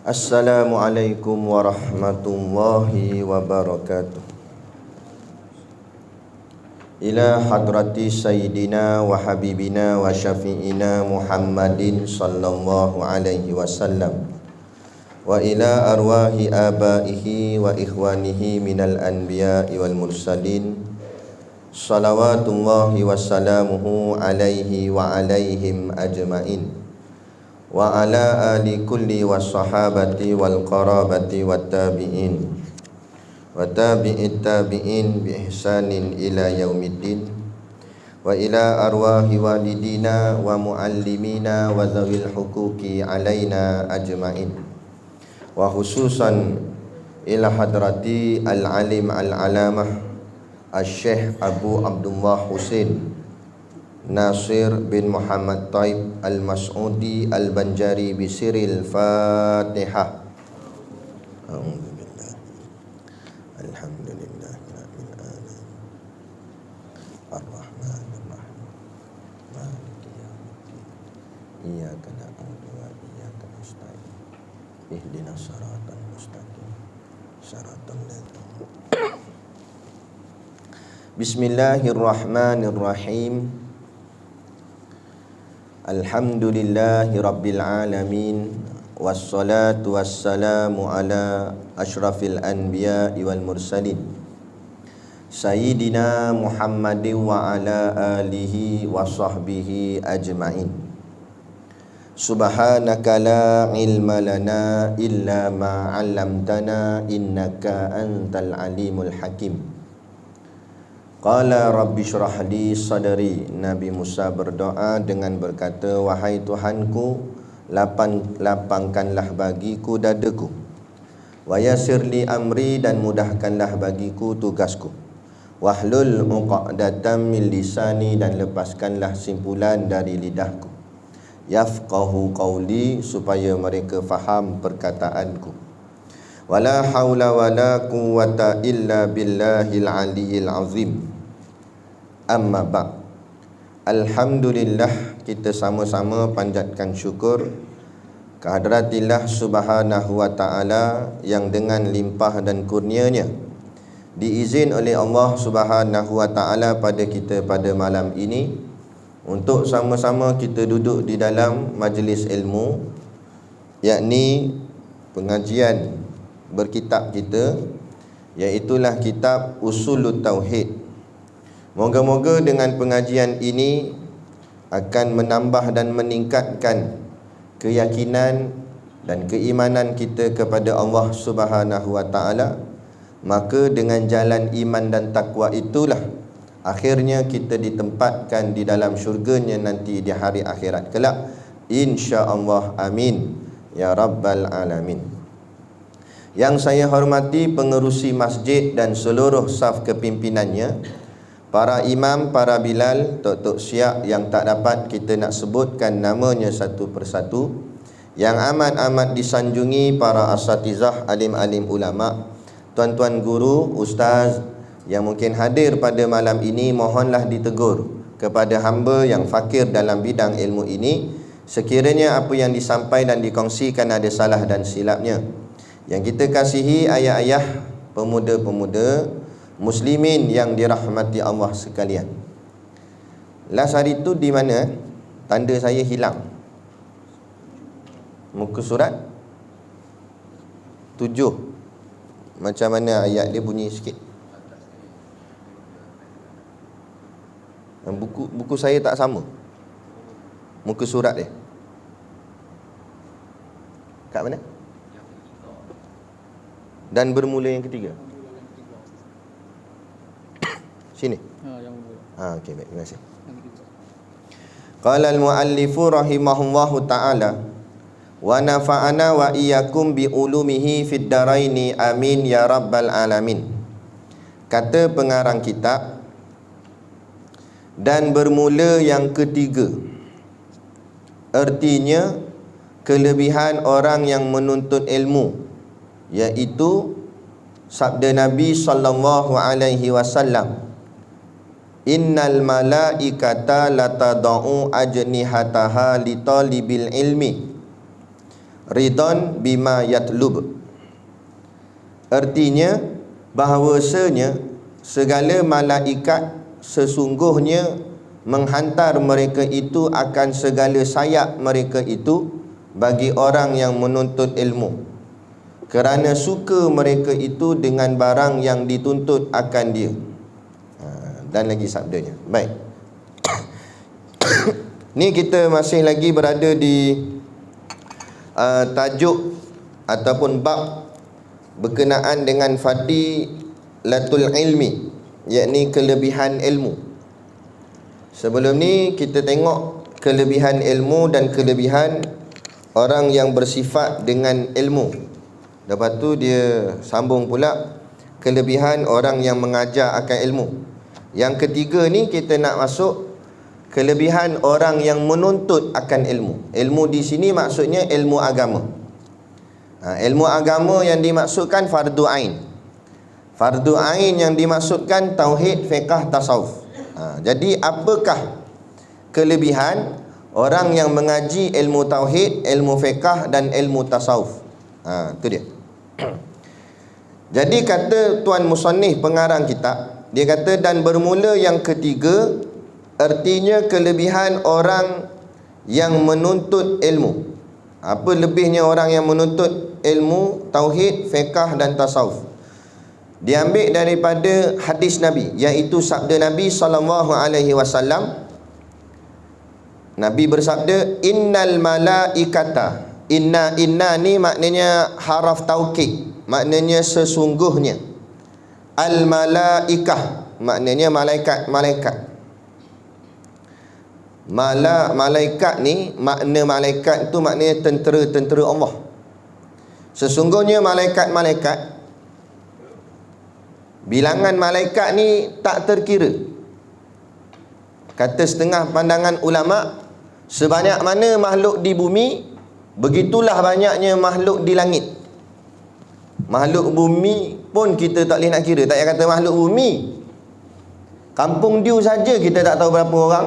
Assalamualaikum warahmatullahi wabarakatuh. Ila hadrati sayyidina wa habibina wa syafi'ina Muhammadin sallallahu alaihi wasallam, wa ila arwahi abaihi wa ikhwanihi minal anbiya'i wal mursalin, salawatullahi wassalamuhu alaihi wa alaihim ajma'in, wa ala ali kulli wassahabati wal qarabati wat tabi'in wa tabi'it tabi'in bi ihsanin ila yaumiddin, wa ila arwahi walidina wa muallimina wa zawil huquqi alaina ajma'in, wa khususan ila hadrati al-alim al-alamah al-syekh Abu Abdullah Husain Nasir bin Muhammad Taib Al-Mas'udi Al-Banjari bisiril Fatihah. Alhamdulillah. Alhamdulillah rabbil alamin. Ar-Rahmanir Rahim. Maliki yaumiddin. Iyyaka na'budu wa iyyaka nasta'in. Ihdinas siratal mustaqim. Siratal ladzina. Bismillahirrahmanirrahim. Alhamdulillahi rabbil alamin, wassalatu wassalamu ala ashrafil anbiya'i wal mursalin, sayyidina Muhammadin wa ala alihi wa sahbihi ajma'in. Subhanaka la ilma lana illa ma 'allamtana innaka antal alimul hakim. Qala rabbi syrah li sadri. Nabi Musa berdoa dengan berkata, wahai Tuhanku, lapangkanlah bagiku dadaku, wa yassir li amri, dan mudahkanlah bagiku tugasku, wahlul 'uqdatam min lisani, dan lepaskanlah simpulan dari lidahku, yafqahu qawli, supaya mereka faham perkataanku. Wala haula wala quwwata illa billahil aliyyil azim. Amma ba'. Alhamdulillah, kita sama-sama panjatkan syukur kehadраtillah subhanahu wa ta'ala yang dengan limpah dan kurnianya diizin oleh Allah subhanahu wa ta'ala pada kita pada malam ini untuk sama-sama kita duduk di dalam majlis ilmu, yakni pengajian berkitab kita, iaitulah kitab Usulut Tauhid. Moga-moga dengan pengajian ini akan menambah dan meningkatkan keyakinan dan keimanan kita kepada Allah Subhanahu wa ta'ala. Maka dengan jalan iman dan takwa itulah akhirnya kita ditempatkan di dalam syurganya nanti di hari akhirat kelak, insya-Allah. Amin ya rabbal alamin. Yang saya hormati pengerusi masjid dan seluruh saf kepimpinannya, para imam, para bilal, tok-tok syiak yang tak dapat kita nak sebutkan namanya satu persatu, yang amat-amat disanjungi para asatizah, alim-alim ulama, tuan-tuan guru, ustaz yang mungkin hadir pada malam ini, mohonlah ditegur kepada hamba yang fakir dalam bidang ilmu ini, sekiranya apa yang disampaikan dan dikongsikan ada salah dan silapnya. Yang kita kasihi ayah-ayah, pemuda-pemuda muslimin yang dirahmati Allah sekalian. Last hari tu di mana tanda saya hilang? Muka surat 7. Macam mana ayat dia bunyi sikit? Buku saya tak sama muka surat dia. Kat mana? Dan bermula yang ketiga. Sini. Okey, baik, terima kasih. Qala al-muallifu rahimahullahu ta'ala, wa nafa'ana wa iyyakum bi ulumihi fid daraini amin ya rabbal alamin. Kata pengarang kitab, dan bermula yang ketiga, artinya kelebihan orang yang menuntut ilmu, iaitu sabda Nabi sallallahu alaihi wasallam, innal malaikata latadau ajnihataha li talibil ilmi ridon bima yatlub. Artinya bahawasanya segala malaikat sesungguhnya menghantar mereka itu akan segala sayap mereka itu bagi orang yang menuntut ilmu, kerana suka mereka itu dengan barang yang dituntut akan dia. Dan lagi sabdanya. Baik. Ni kita masih lagi berada di tajuk ataupun bab berkenaan dengan fadilatul ilmi, yakni kelebihan ilmu. Sebelum ni kita tengok kelebihan ilmu dan kelebihan orang yang bersifat dengan ilmu. Lepas tu dia sambung pula kelebihan orang yang mengajar akan ilmu. Yang ketiga ni kita nak masuk kelebihan orang yang menuntut akan ilmu. Ilmu di sini maksudnya ilmu agama. Ilmu agama yang dimaksudkan fardu ain. Fardu ain yang dimaksudkan tauhid, fiqh, tasawuf. Jadi apakah kelebihan orang yang mengaji ilmu tauhid, ilmu fiqh dan ilmu tasawuf? Itu dia. Jadi kata tuan musannif pengarang kitab, dia kata dan bermula yang ketiga, artinya kelebihan orang yang menuntut ilmu. Apa lebihnya orang yang menuntut ilmu tauhid, fiqh dan tasawuf? Diambil daripada hadis Nabi, iaitu sabda Nabi SAW. Nabi bersabda, innal malaikata. Inna ni maknanya haraf taukid, maknanya sesungguhnya. Al malaikah maknanya malaikat. Malaikat ni, makna malaikat tu maknanya tentera-tentera Allah. Sesungguhnya malaikat-malaikat, bilangan malaikat ni tak terkira. Kata setengah pandangan ulama, sebanyak mana makhluk di bumi, begitulah banyaknya makhluk di langit. Makhluk bumi pun kita tak boleh nak kira. Tak payah kata makhluk bumi, Kampung Diu saja kita tak tahu berapa orang.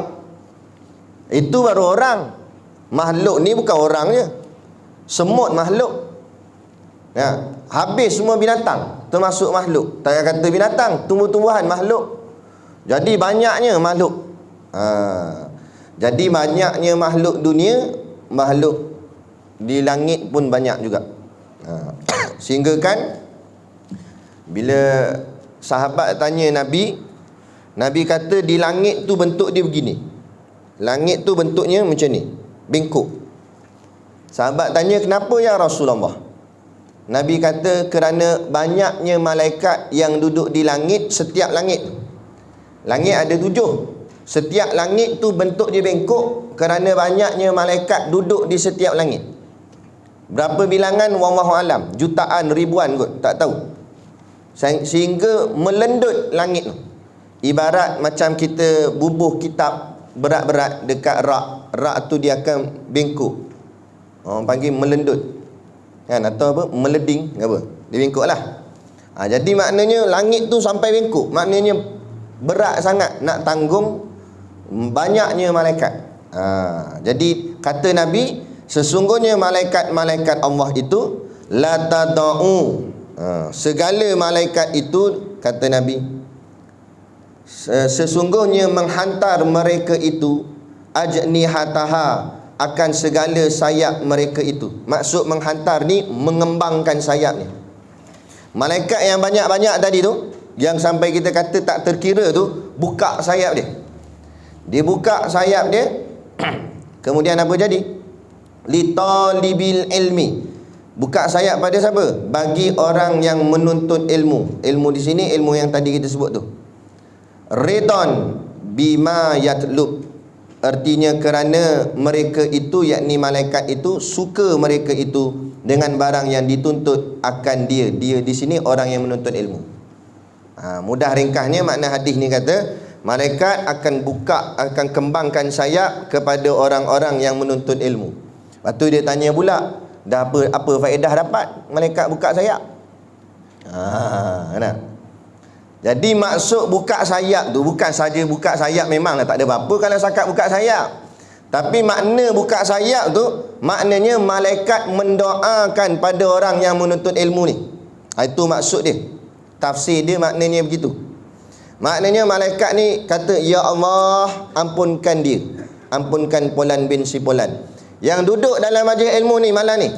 Itu baru orang. Makhluk ni bukan orang je, semut makhluk. Habis semua binatang termasuk makhluk. Tak payah kata binatang, tumbuh-tumbuhan makhluk. Jadi banyaknya makhluk. Jadi banyaknya makhluk dunia, makhluk di langit pun banyak juga. Sehingga kan bila sahabat tanya Nabi, Nabi kata di langit tu bentuk dia begini. Langit tu bentuknya macam ni, bengkok. Sahabat tanya, kenapa ya Rasulullah? Nabi kata kerana banyaknya malaikat yang duduk di langit. Setiap langit, langit ada 7. Setiap langit tu bentuk dia bengkok kerana banyaknya malaikat duduk di setiap langit. Berapa bilangan wallahu alam, jutaan, ribuan kot, tak tahu. Sehingga melendut langit tu. Ibarat macam kita bubuh kitab berat-berat dekat rak. Rak tu dia akan bengkok. Orang panggil melendut kan, atau apa, meleding apa, dia bengkok lah. Jadi maknanya langit tu sampai bengkok, maknanya berat sangat nak tanggung banyaknya malaikat. Jadi kata Nabi, sesungguhnya malaikat-malaikat Allah itu la tada'u, segala malaikat itu, kata Nabi, sesungguhnya menghantar mereka itu ajnihataha, akan segala sayap mereka itu. Maksud menghantar ni, mengembangkan sayapnya. Malaikat yang banyak-banyak tadi tu, yang sampai kita kata tak terkira tu, buka sayap dia. Dia buka sayap dia. Kemudian apa jadi? Litalibil ilmi. Buka sayap pada siapa? Bagi orang yang menuntut ilmu. Ilmu di sini ilmu yang tadi kita sebut tu. Ridon bima yatlub, artinya kerana mereka itu, yakni malaikat itu, suka mereka itu dengan barang yang dituntut akan dia. Dia di sini orang yang menuntut ilmu. Mudah ringkasnya makna hadis ni kata, malaikat akan buka, akan kembangkan sayap kepada orang-orang yang menuntut ilmu. Lepas tu dia tanya pula, dah apa faedah dapat malaikat buka sayap? Kenapa? Jadi maksud buka sayap tu bukan saja buka sayap, memanglah tak ada apa-apa kalau sakat buka sayap. Tapi makna buka sayap tu, maknanya malaikat mendoakan pada orang yang menuntut ilmu ni. Itu maksud dia. Tafsir dia maknanya begitu. Maknanya malaikat ni kata, ya Allah, ampunkan dia, ampunkan Polan bin si Polan yang duduk dalam majlis ilmu ni malam ni.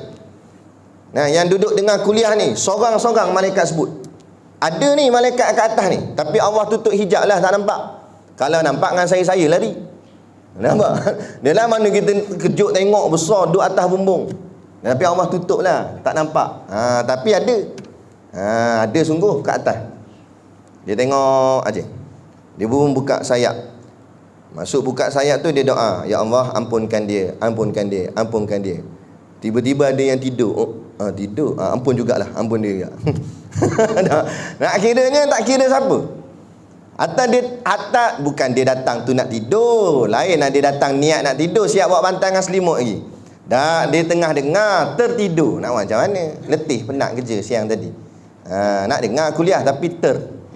Nah, yang duduk dengar kuliah ni, sorang-sorang malaikat sebut. Ada ni malaikat kat atas ni, tapi Allah tutup hijab lah, tak nampak. Kalau nampak dengan saya lari. Nampak? Dalam mana kita kejut tengok besar duduk atas bumbung, tapi Allah tutup lah, tak nampak. Tapi ada. Ada sungguh kat atas. Dia tengok aja. Dia pun buka sayap. Masuk buka sayap tu dia doa, ya Allah, ampunkan dia, ampunkan dia, ampunkan dia. Tiba-tiba ada yang tidur. Tidur. Ampun jugalah, ampun dia juga. Nak kiranya tak kira siapa. Hatta bukan dia datang tu nak tidur. Lain lah, dia datang niat nak tidur, siap bawa bantal dengan selimut lagi. Dah dia tengah dengar tertidur. Nak macam mana? Letih penat kerja siang tadi. Nak dengar kuliah tapi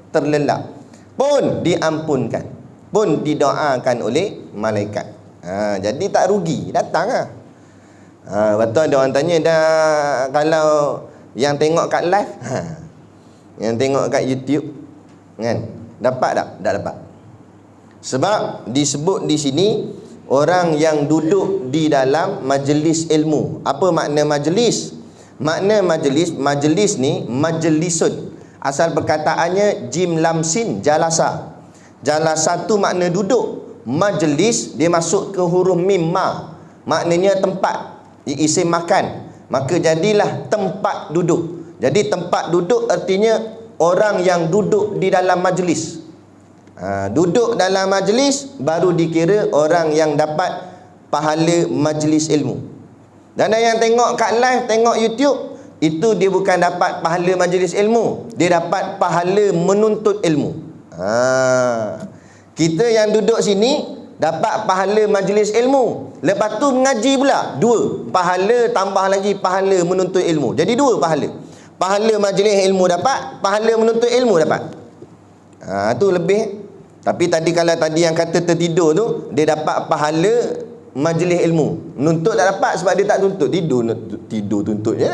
terlelap. Pun diampunkan, pun didoakan oleh malaikat. Jadi tak rugi, datang lah. Betul ada orang tanya, dah kalau yang tengok kat live, yang tengok kat YouTube kan, dapat tak? Tak dapat. Sebab disebut di sini orang yang duduk di dalam majlis ilmu. Apa makna majlis? Makna majlis ni majlisun. Asal perkataannya jim lam sin jalasa. Jalasa tu makna duduk. Majlis dia masuk ke huruf mim ma. Maknanya tempat, isim makan. Maka jadilah tempat duduk. Jadi tempat duduk artinya orang yang duduk di dalam majlis. Duduk dalam majlis baru dikira orang yang dapat pahala majlis ilmu. Dan yang tengok kat live, tengok YouTube, itu dia bukan dapat pahala majlis ilmu, dia dapat pahala menuntut ilmu. Kita yang duduk sini dapat pahala majlis ilmu, lepas tu mengaji pula, 2 pahala, tambah lagi pahala menuntut ilmu. Jadi 2 pahala. Pahala majlis ilmu dapat, pahala menuntut ilmu dapat. Tu lebih. Tapi kalau tadi yang kata tertidur tu, dia dapat pahala majlis ilmu. Menuntut tak dapat sebab dia tak tuntut. Tidur tuntut je.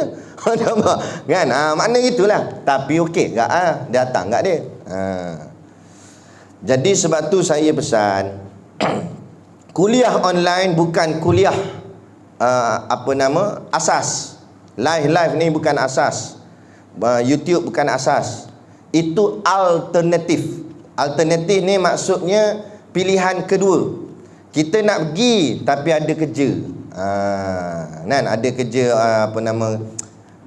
Kan? Makna gitulah. Tapi okey tak? Datang kat dia. Jadi sebab tu saya pesan, kuliah online bukan kuliah asas. Live ni bukan asas. YouTube bukan asas. Itu alternatif. Alternatif ni maksudnya pilihan kedua. Kita nak pergi tapi ada kerja. Ada kerja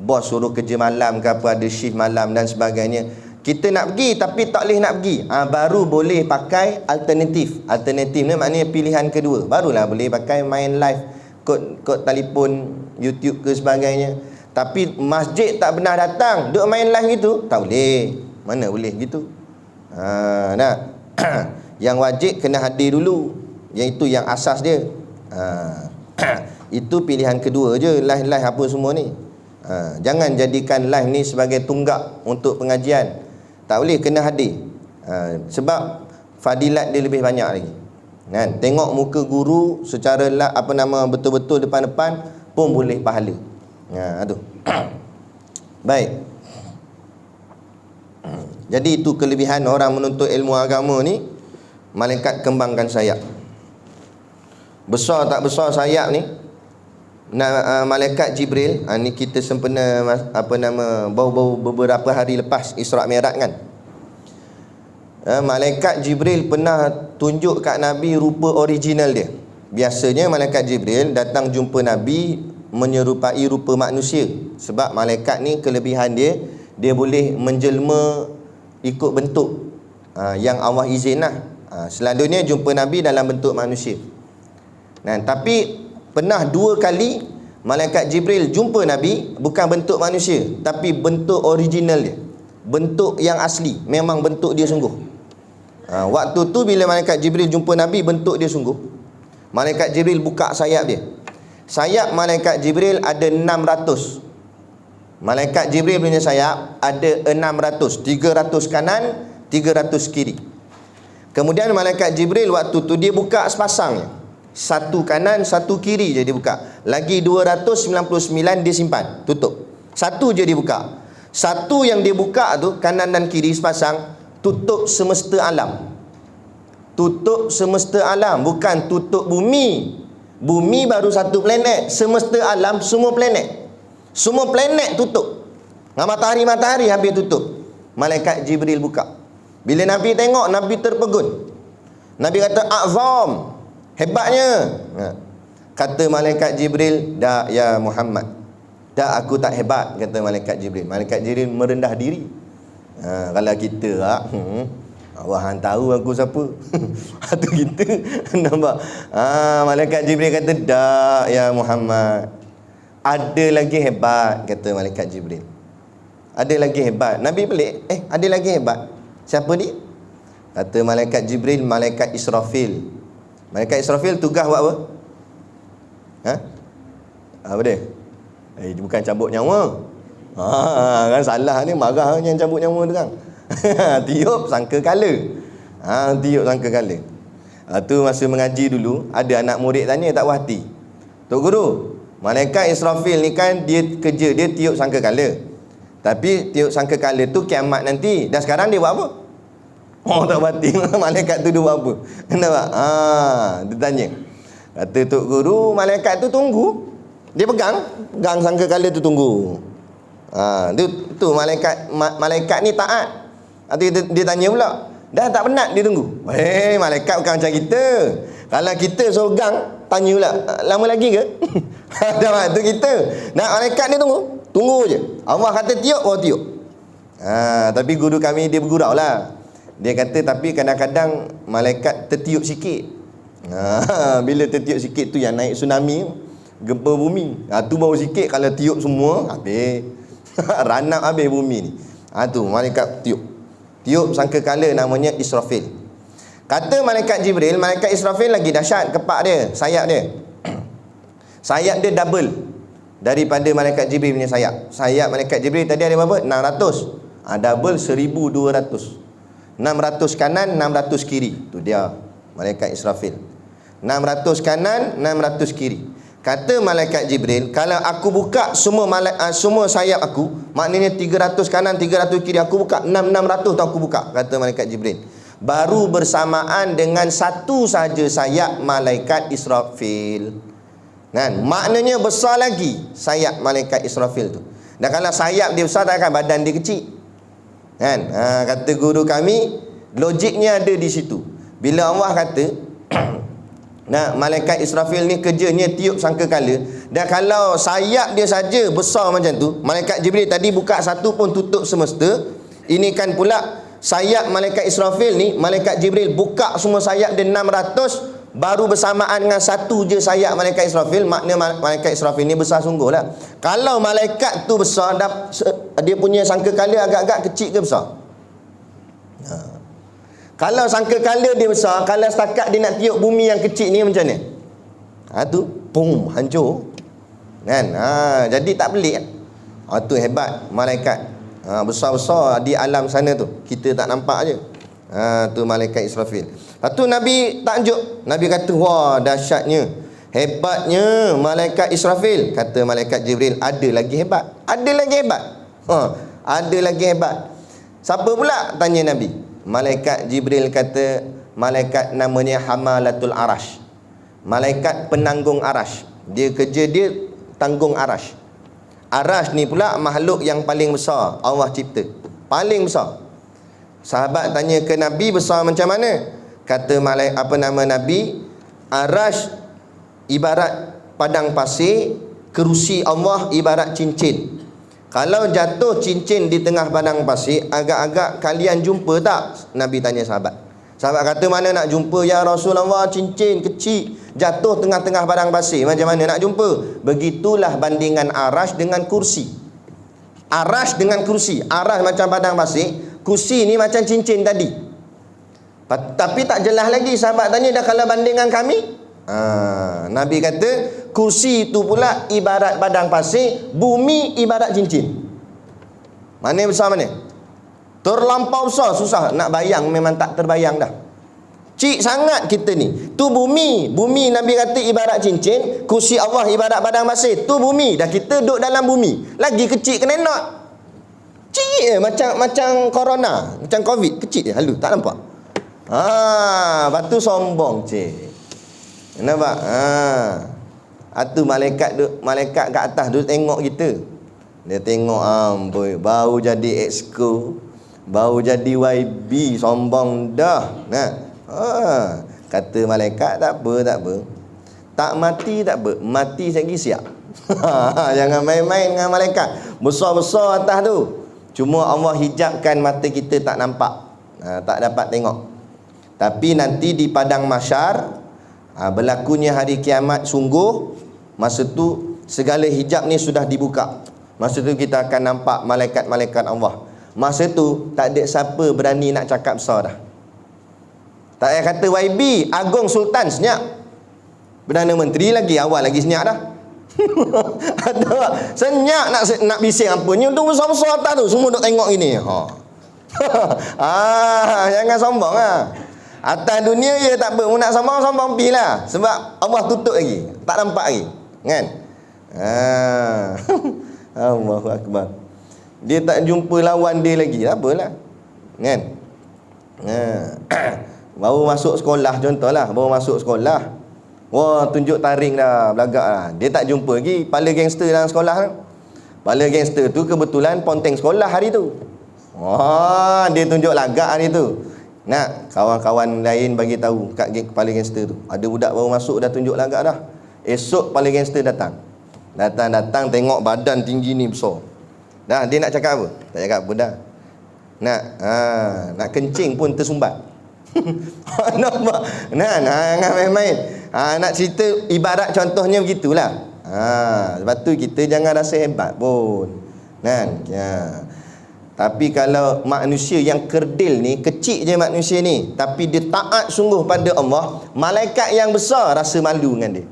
bos suruh kerja malam ke apa, ada shift malam dan sebagainya. Kita nak pergi tapi tak boleh nak pergi. Baru boleh pakai alternatif. Alternatif ni maknanya pilihan kedua. Barulah boleh pakai main live, kod telefon, YouTube ke sebagainya. Tapi masjid tak pernah datang, duk main live gitu, tak boleh. Mana boleh gitu. Yang wajib kena hadir dulu, iaitu yang asas dia. Itu pilihan kedua je, live-live apa semua ni. Jangan jadikan live ni sebagai tunggak untuk pengajian. Tak boleh, kena hadir. Sebab fadilat dia lebih banyak lagi. Kan? Tengok muka guru secara betul-betul depan-depan pun boleh pahala. Tu. Baik. Jadi itu kelebihan orang menuntut ilmu agama ni, malaikat kembangkan sayap. Besar tak besar sayap ni, malaikat Jibril, ni kita sempena baru beberapa hari lepas Isra' Mi'raj kan. Malaikat Jibril pernah tunjuk kat Nabi rupa original dia. Biasanya malaikat Jibril datang jumpa Nabi menyerupai rupa manusia. Sebab malaikat ni kelebihan dia, dia boleh menjelma ikut bentuk yang Allah izin lah. Selalunya jumpa Nabi dalam bentuk manusia. Tapi pernah 2 kali malaikat Jibril jumpa Nabi bukan bentuk manusia, tapi bentuk original dia, bentuk yang asli, memang bentuk dia sungguh. Waktu tu bila malaikat Jibril jumpa Nabi, bentuk dia sungguh. Malaikat Jibril buka sayap dia. Sayap malaikat Jibril ada 600. Malaikat Jibril punya sayap ada 600, 300 kanan, 300 kiri. Kemudian malaikat Jibril waktu tu dia buka sepasang. Satu kanan, satu kiri je dia buka. Lagi 299 dia simpan, tutup. Satu je dia buka. Satu yang dia buka tu, kanan dan kiri sepasang, tutup semesta alam. Tutup semesta alam, bukan tutup bumi. Bumi baru satu planet. Semesta alam semua planet. Semua planet tutup. Matahari habis tutup. Malaikat Jibril buka. Bila Nabi tengok, Nabi terpegun. Nabi kata, "Azam, hebatnya." Kata malaikat Jibril, "Dak ya Muhammad. Dak, aku tak hebat," kata malaikat Jibril. Malaikat Jibril merendah diri. Kalau kita Allah hang tahu aku siapa. Itu kita nampak. Malaikat Jibril kata, "Dak ya Muhammad. Ada lagi hebat," kata malaikat Jibril. Ada lagi hebat. Nabi pelik, ada lagi hebat. Siapa dia? Kata malaikat Jibril, malaikat Israfil. Malaikat Israfil tugas buat apa? Apa dia? Bukan cabut nyawa. Kan salah ni, marah yang cabut nyawa tu kan. Tiup sangka kala. Tiup sangka kala. Tu masa mengaji dulu, ada anak murid tanya tak puas hati. "Tok Guru, malaikat Israfil ni kan dia kerja dia tiup sangka kala. Tapi tiup sangka kala tu kiamat nanti. Dan sekarang dia buat apa?" Tak puas hati. Malaikat tu dia buat apa? Nampak? Dia tanya. Kata Tok Guru, malaikat tu tunggu. Dia pegang sangka kala tu tunggu. Tu malaikat ni taat. Dia tanya pula, dah tak penat dia tunggu? Malaikat bukan macam kita. Kalau kita sorgang, tanya pula, lama lagi ke? Dah waktu kita. Malaikat ni tunggu je. Allah kata tiup, tiup. Tapi guru kami dia bergurau lah. Dia kata tapi kadang-kadang malaikat tertiup sikit. Bila tertiup sikit tu yang naik tsunami, gempa bumi. Tu baru sikit, kalau tiup semua habis. Ranap habis bumi ni. Tu malaikat tiup sangka kala, namanya Israfil. Kata malaikat Jibril, malaikat Israfil lagi dahsyat kepak dia, sayap dia. Sayap dia double daripada malaikat Jibril punya sayap. Sayap malaikat Jibril tadi ada berapa? 600. Double 1200. 600 kanan, 600 kiri. Tu dia malaikat Israfil. 600 kanan, 600 kiri. Kata malaikat Jibril, kalau aku buka semua sayap aku, maknanya 300 kanan, 300 kiri, aku buka 600 tu aku buka, kata malaikat Jibril. Baru bersamaan dengan satu saja sayap malaikat Israfil. Kan? Maknanya besar lagi sayap malaikat Israfil tu. Dan kalau sayap dia besar, takkan badan dia kecil. Kan? Kata guru kami, logiknya ada di situ. Bila Allah kata malaikat Israfil ni kerjanya tiup sangka kala, dan kalau sayap dia saja besar macam tu, malaikat Jibril tadi buka satu pun tutup semesta. Ini kan pula sayap malaikat Israfil ni, malaikat Jibril buka semua sayap dia 600, baru bersamaan dengan satu je sayap malaikat Israfil. Maknanya malaikat Israfil ni besar sungguh lah. Kalau malaikat tu besar, dia punya sangka kala agak-agak kecil ke besar? Kalau sangka kala dia besar, kalau setakat dia nak tiup bumi yang kecil ni macam ni, tu pum, hancur kan. Jadi tak pelik. Tu hebat malaikat. Besar-besar di alam sana tu, kita tak nampak je. Tu malaikat Israfil. Lepas tu Nabi takjub. Nabi kata, wah dahsyatnya, hebatnya malaikat Israfil. Kata malaikat Jibril, ada lagi hebat. Ada lagi hebat. Ada lagi hebat. Siapa pula? Tanya Nabi. Malaikat Jibril kata, malaikat namanya Hamalatul Arash. Malaikat penanggung arash. Dia kerja dia tanggung arash. Arash ni pula makhluk yang paling besar Allah cipta. Paling besar. Sahabat tanya ke Nabi, besar macam mana? Kata Nabi, arash ibarat padang pasir, kerusi Allah ibarat cincin. Kalau jatuh cincin di tengah padang pasir, agak-agak kalian jumpa tak? Nabi tanya sahabat. Sahabat kata, mana nak jumpa ya Rasulullah, cincin kecil jatuh tengah-tengah padang pasir, macam mana nak jumpa? Begitulah bandingan arash dengan kursi. Arash dengan kursi. Arash macam padang pasir, kursi ni macam cincin tadi. Tapi tak jelas lagi. Sahabat tanya, dah kalau bandingan kami? Nabi kata, kursi itu pula ibarat padang pasir, bumi ibarat cincin. Mana besar mana? Terlampau besar, susah nak bayang, memang tak terbayang dah. Cik sangat kita ni. Tu bumi. Bumi Nabi kata ibarat cincin, kursi Allah ibarat padang pasir. Tu bumi. Dah kita duduk dalam bumi. Lagi kecil kena nak. Cik macam corona, macam covid, kecil je halus, tak nampak. Lepas tu sombong cik. Nampak? Atu malaikat kat atas tu tengok kita. Dia tengok amboi, baru jadi exco, baru jadi YB, sombong dah. Kata malaikat tak apa. Tak mati tak apa, mati lagi siap. Jangan main-main dengan malaikat. Besar-besar atas tu. Cuma Allah hijabkan mata kita tak nampak. Tak dapat tengok. Tapi nanti di padang mahsyar, berlakunya hari kiamat sungguh, masa tu segala hijab ni sudah dibuka. Masa tu kita akan nampak malaikat-malaikat Allah. Masa tu tak ada siapa berani nak cakap besar dah. Tak payah kata YB, Agong Sultan senyap. Perdana Menteri lagi awal lagi senyap dah. Ada senyap nak bising apa ni, untung besar-besar atas tu semua duk tengok gini. Jangan sombong atas dunia je tak apa, nak sombong pi lah, sebab Allah tutup lagi, tak nampak lagi kan. Allahu akbar. Dia tak jumpa lawan dia lagi, tak apalah kan. Baru masuk sekolah contohlah, baru masuk sekolah, wah tunjuk taring dah, belagak lah. Dia tak jumpa lagi kepala gangster dalam sekolah tu. Kepala gangster tu kebetulan ponteng sekolah hari tu. Wah, dia tunjuk lagak hari tu. Nak kawan-kawan lain bagi tahu kat kepala gangster tu, ada budak baru masuk dah tunjuk lagak dah. Esok kepala gangster datang tengok badan tinggi ni besar. Dah dia nak cakap apa? Tak cakap apa dah. Nak kencing pun tersumbat. Nampak? Jangan main-main. Nak cerita ibarat contohnya begitulah. Sebab tu kita jangan rasa hebat pun kan. Tapi kalau manusia yang kerdil ni, kecil je manusia ni, tapi dia taat sungguh pada Allah, malaikat yang besar rasa malu dengan dia.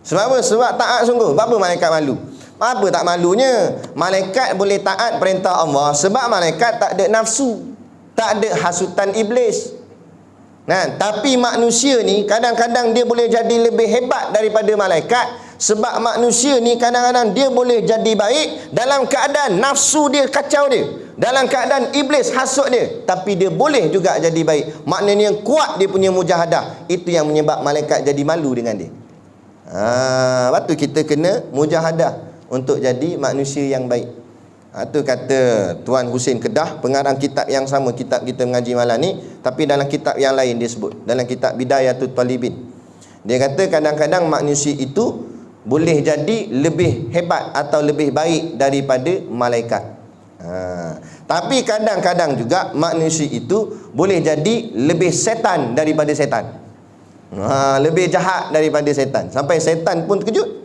Sebab apa? Sebab taat sungguh. Apa malaikat malu? Apa tak malunya? Malaikat boleh taat perintah Allah sebab malaikat tak ada nafsu, tak ada hasutan iblis. Tapi manusia ni kadang-kadang dia boleh jadi lebih hebat daripada malaikat, sebab manusia ni kadang-kadang dia boleh jadi baik dalam keadaan nafsu dia kacau dia, dalam keadaan iblis hasut dia, tapi dia boleh juga jadi baik. Maknanya kuat dia punya mujahadah. Itu yang menyebab malaikat jadi malu dengan dia. Lepas tu kita kena mujahadah untuk jadi manusia yang baik. Itu kata Tuan Husin Kedah, pengarang kitab yang sama kitab kita mengaji malam ni, tapi dalam kitab yang lain dia sebut, dalam kitab Bidayatul Talibin. Dia kata kadang-kadang manusia itu boleh jadi lebih hebat atau lebih baik daripada malaikat. Tapi kadang-kadang juga manusia itu boleh jadi lebih setan daripada setan. Lebih jahat daripada setan. Sampai setan pun terkejut.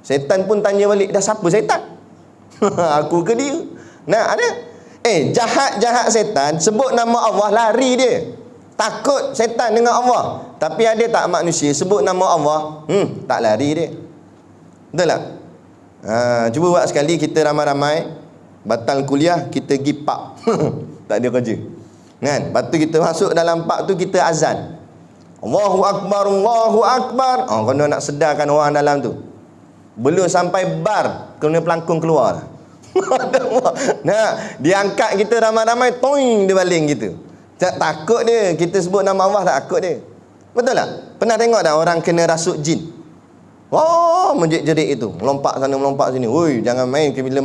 Setan pun tanya balik, dah siapa setan? Aku ke dia? Ada. Jahat-jahat setan sebut nama Allah lari dia. Takut setan dengan Allah. Tapi ada tak manusia sebut nama Allah, tak lari dia. Betul tak? Cuba buat sekali, kita ramai-ramai batal kuliah, kita pergi pub. Tak ada kerja kan? Lepas tu kita masuk dalam pub tu, kita azan, Allahu Akbar, Allahu Akbar. Kena nak sedarkan orang dalam tu. Belum sampai bar, kena pelangkung keluar. Dia angkat kita ramai-ramai, toing, dia baling gitu. Takut dia, kita sebut nama Allah, takut dia. Betul tak? Pernah tengok tak orang kena rasuk jin? Menjerit-jerit itu, melompat sana melompat sini. Woi, jangan main. Bila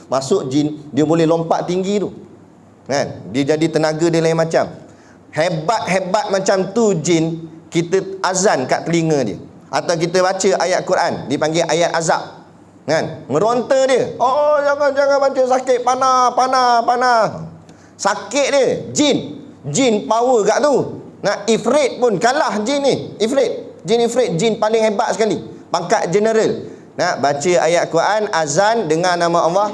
masuk jin, dia boleh lompat tinggi tu kan? Dia jadi tenaga dia lain macam. Hebat-hebat macam tu jin, kita azan kat telinga dia, atau kita baca ayat Quran, dipanggil ayat azab kan? Meronta dia, jangan baca, sakit, panah. Sakit dia. Jin power kat tu. Ifrit pun kalah jin ni. Ifrit, jin paling hebat sekali, pangkat general. Baca ayat Quran, azan dengan nama Allah,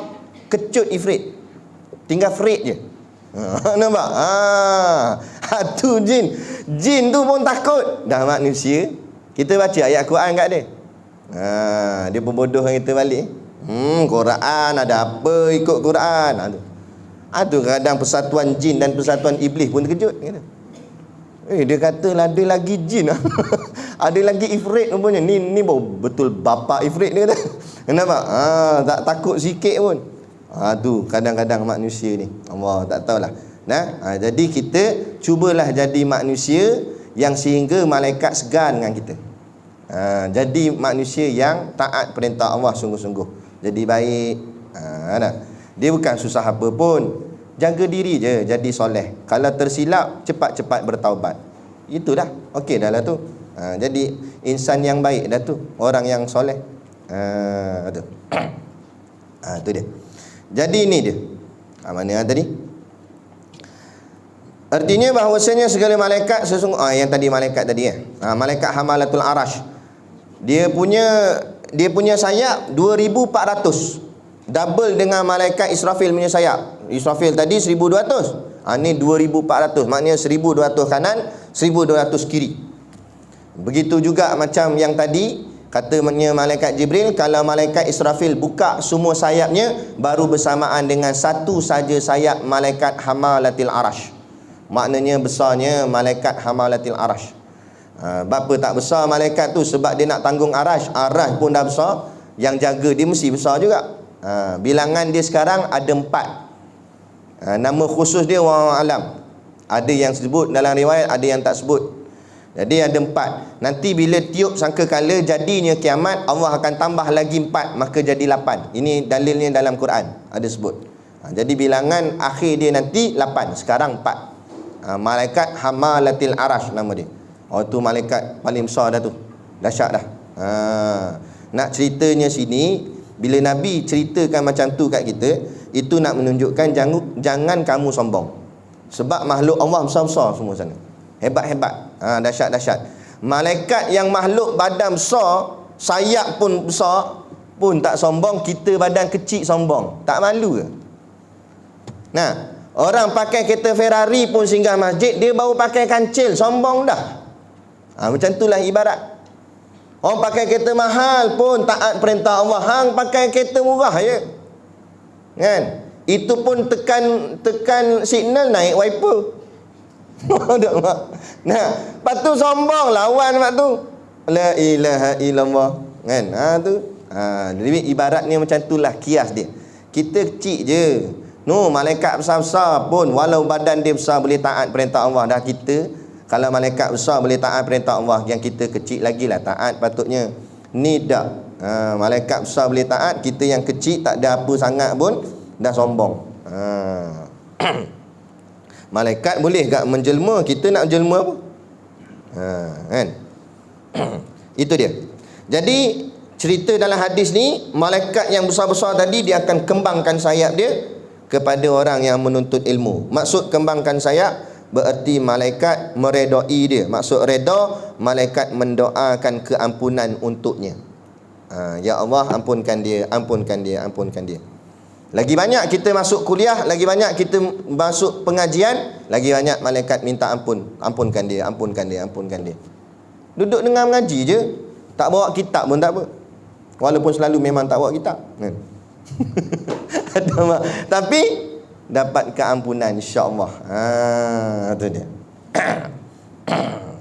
kecut ifrit, tinggal frit je. Nampak? Tu jin tu pun takut. Dah manusia, kita baca ayat Quran kat dia, dia pembodohkan kita balik. Quran ada apa, ikut Quran. Tu kadang persatuan jin dan persatuan iblis pun terkejut. Dia kata ada lagi jin. Ada lagi ifrit rupanya. Ni betul bapa ifrit dia kata. Kenapa? Tak takut sikit pun. Tu kadang-kadang manusia ni. Allah tak tahulah. Jadi kita cubalah jadi manusia yang sehingga malaikat segan dengan kita. Jadi manusia yang taat perintah Allah sungguh-sungguh. Jadi baik. Dia bukan susah apa pun. Jaga diri je, jadi soleh. Kalau tersilap, cepat-cepat bertaubat. Itu dah. Okey dah lah tu. Jadi insan yang baik dah tu. Orang yang soleh. Tu. Tu dia. Jadi ini dia. Mana tadi? Artinya bahawasanya segala malaikat yang tadi malaikat tadi malaikat hamalatul arash. Dia punya sayap 2400. Double dengan malaikat Israfil punya sayap. Israfil tadi 1200. Ni 2400. Maknanya 1200 kanan, 1200 kiri. Begitu juga macam yang tadi, katanya malaikat Jibril, kalau malaikat Israfil buka semua sayapnya, baru bersamaan dengan satu saja sayap malaikat hamalatil arash. Maknanya besarnya malaikat hamalatil arash. Berapa tak besar malaikat tu? Sebab dia nak tanggung arash. Arash pun dah besar, yang jaga dia mesti besar juga. Bilangan dia sekarang ada 4. Nama khusus dia wallahu alam. Ada yang sebut dalam riwayat, ada yang tak sebut. Jadi ada 4. Nanti bila tiup sangkakala jadinya kiamat, Allah akan tambah lagi 4, maka jadi 8. Ini dalilnya dalam Quran, ada sebut. Jadi bilangan akhir dia nanti 8. Sekarang 4. Malaikat hamalatil arash nama dia. Tu malaikat paling besar dah tu. Dahsyat dah. Nak ceritanya sini, bila Nabi ceritakan macam tu kat kita, itu nak menunjukkan jangan kamu sombong. Sebab makhluk Allah besar-besar semua sana. Hebat-hebat. Dahsyat-dahsyat. Malaikat yang makhluk badan besar, sayap pun besar, pun tak sombong. Kita badan kecil sombong. Tak malu ke? Orang pakai kereta Ferrari pun singgah masjid, dia baru pakai kancil, sombong dah. Macam itulah ibarat. Orang pakai kereta mahal pun taat perintah Allah. Hang pakai kereta murah je. Kan? Itu pun tekan signal naik wiper. Lepas tu sombong lawan mak tu. La ilaha illallah. Kan? Tu. Jadi ibaratnya macam itulah kias dia. Kita kecil je. Malaikat besar-besar pun walau badan dia besar boleh taat perintah Allah. Dah kita, kalau malaikat besar boleh taat perintah Allah, yang kita kecil lagi lah taat patutnya. Ni dah malaikat besar boleh taat, kita yang kecil tak ada apa sangat pun dah sombong. Malaikat boleh tak menjelma, kita nak jelma apa? Kan? Itu dia. Jadi cerita dalam hadis ni, malaikat yang besar-besar tadi dia akan kembangkan sayap dia kepada orang yang menuntut ilmu. Maksud kembangkan sayap bererti malaikat meredai dia. Maksud reda, malaikat mendoakan keampunan untuknya. Ya Allah, ampunkan dia, ampunkan dia, ampunkan dia. Lagi banyak kita masuk kuliah, lagi banyak kita masuk pengajian, lagi banyak malaikat minta ampun. Ampunkan dia, ampunkan dia, ampunkan dia. Duduk dengar mengaji je, tak bawa kitab pun tak apa. Walaupun selalu memang tak bawa kitab. Tapi dapat keampunan insya-Allah. Itu dia.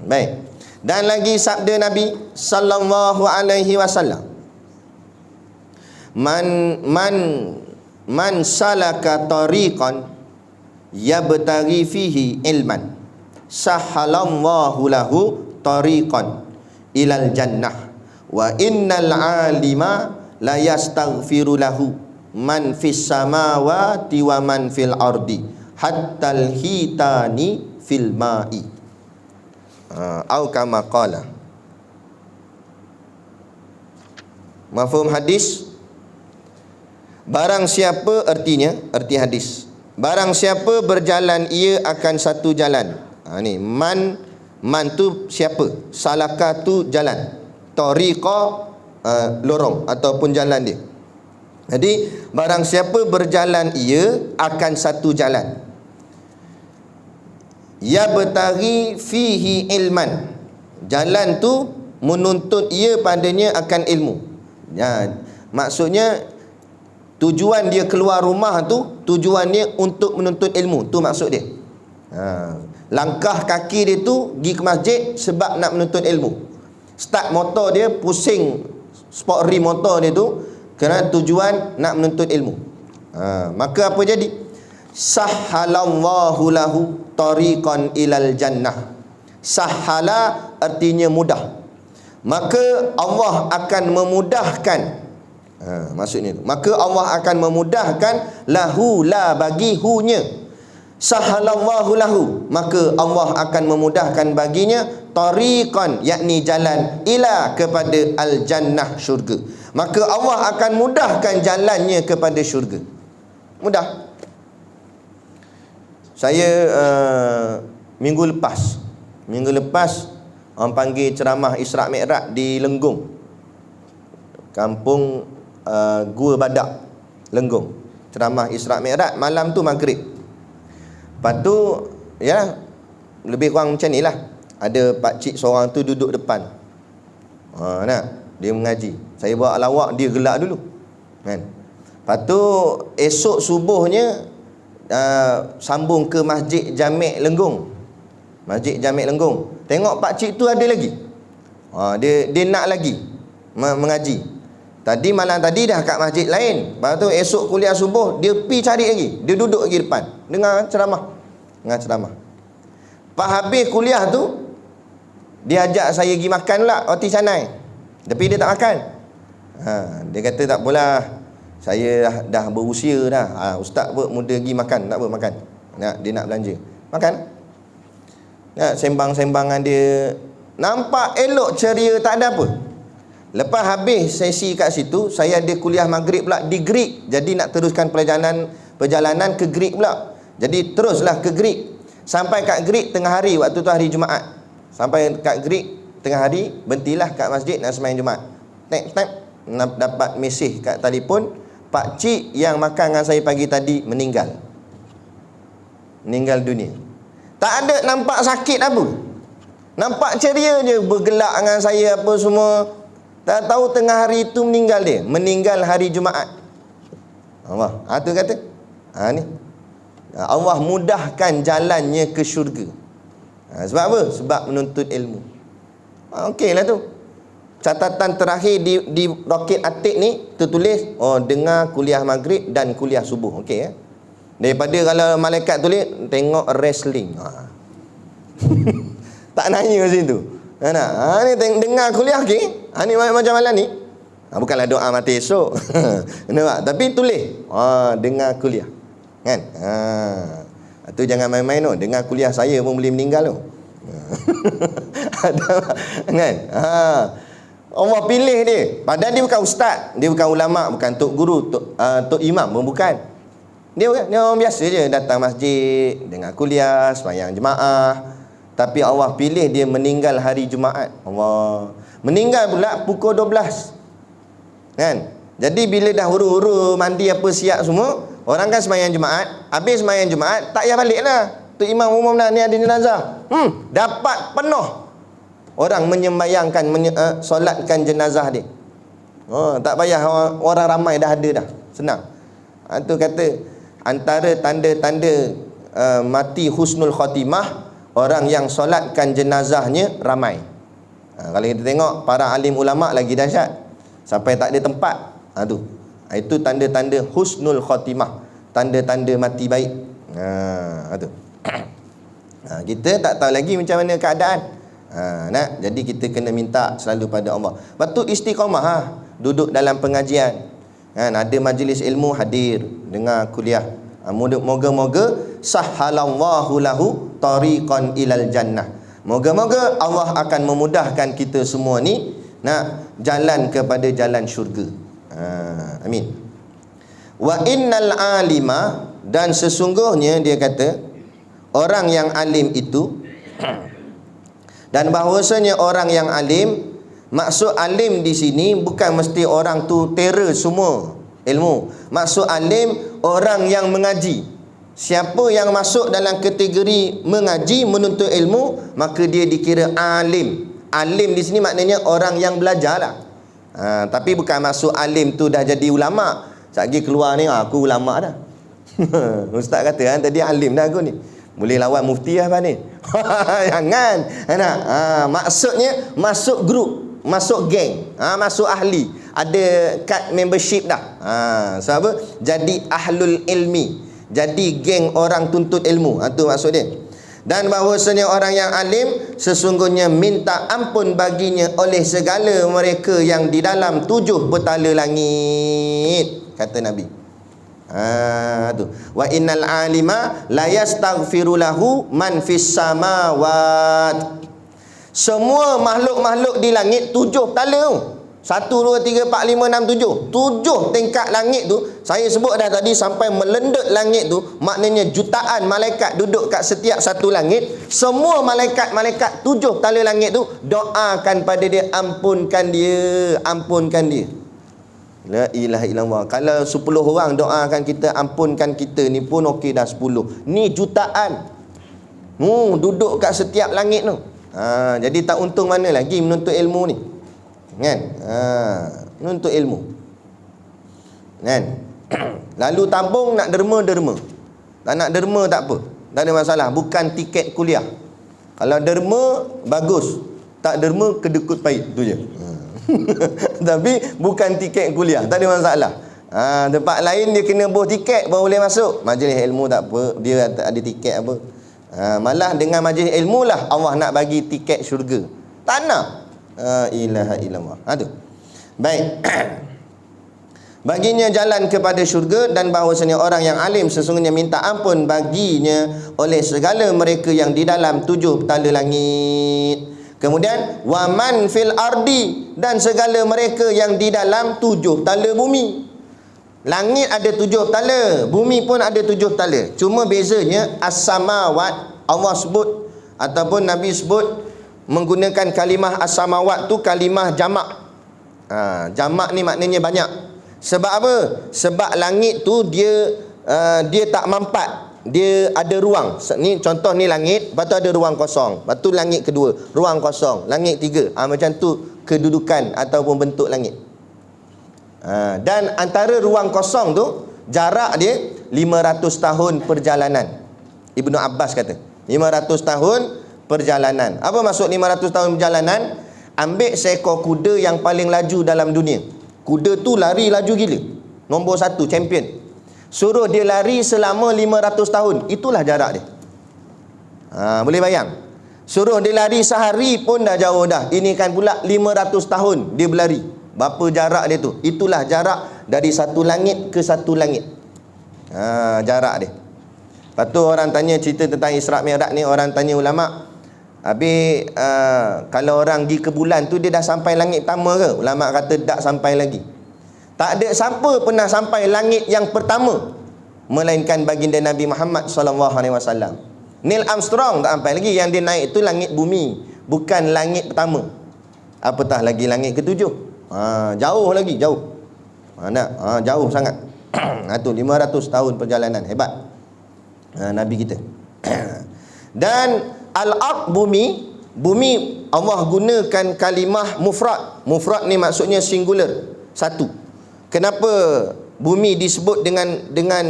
Baik. Dan lagi sabda Nabi sallallahu alaihi wasallam. Man salaka tariqan yabtaghi fihi ilman sahalallahu lahu tariqan ilal jannah wa innal alima la yastaghfiru lahu man fis samawati wa man fil ardi hatta al hitani fil ma'i. Au kama qala. Mafhum hadis? Barang siapa, artinya, arti hadis, barang siapa berjalan ia akan satu jalan. Ni man tu siapa? Salaka tu jalan, tariqa lorong ataupun jalan dia. Jadi barang siapa berjalan ia akan satu jalan, ya bertari fihi ilman, jalan tu menuntut ia padanya akan ilmu. Maksudnya tujuan dia keluar rumah tu, tujuan dia untuk menuntut ilmu. Tu maksud dia. Langkah kaki dia tu pergi ke masjid sebab nak menuntut ilmu. Start motor dia, pusing sport rim motor dia tu kerana tujuan nak menuntut ilmu. Maka apa jadi? Sahhalallahu lahu tariqan ilal jannah. Sahhala artinya mudah. Maka Allah akan memudahkan, maksudnya tu, maka Allah akan memudahkan lahu, la bagi hunya. Sahhalallahu lahu, maka Allah akan memudahkan baginya tariqan, yakni jalan, ila, kepada al-jannah, syurga. Maka Allah akan mudahkan jalannya kepada syurga. Mudah. Saya minggu lepas orang panggil ceramah Isra' Mi'raj di Lenggong, kampung Gua Badak, Lenggong. Ceramah Isra' Mi'raj malam tu maghrib. Lepas tu, ya, lebih kurang macam ni lah. Ada pakcik seorang tu duduk depan. Dia mengaji. Saya bawa lawak, dia gelak dulu. Kan? Lepas tu, esok subuhnya, sambung ke Masjid Jamek Lenggong. Masjid Jamek Lenggong. Tengok pakcik tu ada lagi. Dia nak lagi mengaji. Tadi malam tadi dah kat masjid lain. Lepas tu esok kuliah subuh, dia pi cari lagi. Dia duduk lagi depan dengar ceramah. Lepas habis kuliah tu, dia ajak saya pergi makan pula roti canai. Tapi dia tak makan. Dia kata tak apalah, saya dah berusia dah. Ustaz pun muda pergi makan, tak apa makan. Dia nak belanja. Makan. Sembang-sembangan dia nampak elok, ceria, tak ada apa. Lepas habis sesi kat situ, saya ada kuliah maghrib pula di Greek. Jadi nak teruskan perjalanan ke Greek pula. Jadi teruslah ke Greek. Sampai kat Greek tengah hari, waktu tu hari Jumaat. Sampai kat Greek tengah hari, berhentilah kat masjid nak sembahyang Jumaat. Dapat mesej kat telefon, pak cik yang makan dengan saya pagi tadi meninggal dunia. Tak ada nampak sakit apa. Nampak ceria je, bergelak dengan saya apa semua. Tak tahu tengah hari itu meninggal dia. Meninggal hari Jumaat. Allah. Tu kata. Ni. Allah mudahkan jalannya ke syurga. Sebab apa? Sebab menuntut ilmu. Okeylah tu. Catatan terakhir di roket atik ni tertulis, dengar kuliah maghrib dan kuliah subuh. Okey ya. Daripada kalau malaikat tulis, tengok wrestling. Tak nanya macam tu. Ni dengar kuliah okey. Ni macam malam ni. Bukanlah doa mati esok. Nampak? Tapi tulis. Dengar kuliah. Kan? Tu jangan main-main tu. Dengar kuliah saya pun boleh meninggal tu. Kan? Allah pilih dia. Padahal dia bukan ustaz, dia bukan ulama, bukan tok guru, tok imam pun bukan. Dia orang biasa je, datang masjid, dengar kuliah, sembahyang jemaah. Tapi Allah pilih dia meninggal hari Jumaat. Allah. Meninggal pula pukul 12. Kan? Jadi bila dah huru-huru, mandi apa siap semua, orang kan sembahyang Jumaat, habis sembahyang Jumaat, tak payah balik lah. Tu imam umum dah, ni ada jenazah. Dapat penuh orang menyembayangkan, solatkan jenazah dia. Tak payah orang ramai dah ada dah. Senang. Tu kata, antara tanda-tanda mati husnul khatimah, orang yang solatkan jenazahnya ramai. Kalau kita tengok para alim ulama lagi dahsyat, sampai tak ada tempat. Itu tanda-tanda husnul khatimah, tanda-tanda mati baik. Tu. Kita tak tahu lagi macam mana keadaan. Jadi kita kena minta selalu pada Allah. Lepas tu istiqamah, duduk dalam pengajian. Ada majlis ilmu, hadir, dengar kuliah. Moga-moga sahhalallahu lahu tariqan ilal jannah. Moga-moga Allah akan memudahkan kita semua ni nak jalan kepada jalan syurga. Amin. Wa innal alima, dan sesungguhnya dia kata orang yang alim itu, dan bahawasanya orang yang alim, maksud alim di sini bukan mesti orang tu terror semua ilmu. Maksud alim orang yang mengaji. Siapa yang masuk dalam kategori mengaji, menuntut ilmu, maka dia dikira alim. Alim di sini maknanya orang yang belajar lah. Tapi bukan maksud alim tu dah jadi ulama. Sekejap keluar ni, aku ulama dah. Ustaz kata tadi alim dah aku ni. Boleh lawan mufti lah ni. Jangan. Maksudnya masuk grup, masuk geng, masuk ahli. Ada kad membership dah. Sebab apa? Jadi ahlul ilmi. Jadi geng orang tuntut ilmu. Itu maksud dia. Dan bahawasanya orang yang alim sesungguhnya minta ampun baginya oleh segala mereka yang di dalam 7 betala langit, kata Nabi. Tu. Wa innal alima la yastaghfiru lahu man fis samawat. Semua makhluk-makhluk di langit 7 betala tu. 1, 2, 3, 4, 5, 6, 7. 7 tingkat langit tu. Saya sebut dah tadi sampai melendut langit tu. Maknanya jutaan malaikat duduk kat setiap satu langit. Semua malaikat-malaikat 7 betala langit tu doakan pada dia, ampunkan dia, ampunkan dia. La ilaha illallah. Kalau 10 orang doakan kita, ampunkan kita, ni pun okey dah 10. Ni jutaan. Duduk kat setiap langit tu. Jadi tak untung mana lagi menuntut ilmu ni. Kan? Menuntut ilmu. Kan? Lalu tabung nak derma. Tak nak derma tak apa. Tak ada masalah. Bukan tiket kuliah. Kalau derma bagus. Tak derma kedekut pahit. Tu je. Tapi bukan tiket kuliah, tak ada masalah. Tempat lain dia kena buh tiket baru boleh masuk. Majlis ilmu tak apa, dia ada tiket apa. Malah dengan majlis ilmu lah Allah nak bagi tiket syurga. Tak nak. Ilaha illallah. Tu. Baik. Baginya jalan kepada syurga, dan bahawasanya orang yang alim sesungguhnya minta ampun baginya oleh segala mereka yang di dalam 7 betala langit. Kemudian waman fil ardi, dan segala mereka yang di dalam 7 betala bumi. Langit ada 7 betala, bumi pun ada 7 betala. Cuma bezanya as-samawat Allah sebut ataupun Nabi sebut menggunakan kalimah as-samawat tu kalimah jamak. Jamak ni maknanya banyak. Sebab apa? Sebab langit tu dia tak mampat. Dia ada ruang. Ni contoh ni langit, lepas tu ada ruang kosong. Lepas tu langit kedua, ruang kosong. Langit 3. Macam tu kedudukan ataupun bentuk langit. Dan antara ruang kosong tu jarak dia 500 tahun perjalanan. Ibnu Abbas kata 500 tahun perjalanan. Apa maksud 500 tahun perjalanan? Ambil seekor kuda yang paling laju dalam dunia. Kuda tu lari laju gila, nombor 1 champion. Suruh dia lari selama 500 tahun. Itulah jarak dia. Boleh bayang? Suruh dia lari sehari pun dah jauh dah. Ini kan pula 500 tahun dia berlari. Berapa jarak dia tu? Itulah jarak dari satu langit ke satu langit. Jarak dia. Lepas tu orang tanya cerita tentang Isra' Mi'raj ni, orang tanya ulama', habis kalau orang pergi ke bulan tu dia dah sampai langit pertama ke? Ulama' kata tak sampai lagi. Tak ada siapa pernah sampai langit yang pertama melainkan baginda Nabi Muhammad SAW. Neil Armstrong tak sampai lagi. Yang dia naik itu langit bumi, bukan langit pertama. Apatah lagi langit ketujuh. Jauh lagi, jauh. Jauh sangat. Itu 500 tahun perjalanan. Hebat Nabi kita. Dan al-ard, bumi Allah gunakan kalimah mufrad. Mufrad ni maksudnya singular, satu. Kenapa bumi disebut dengan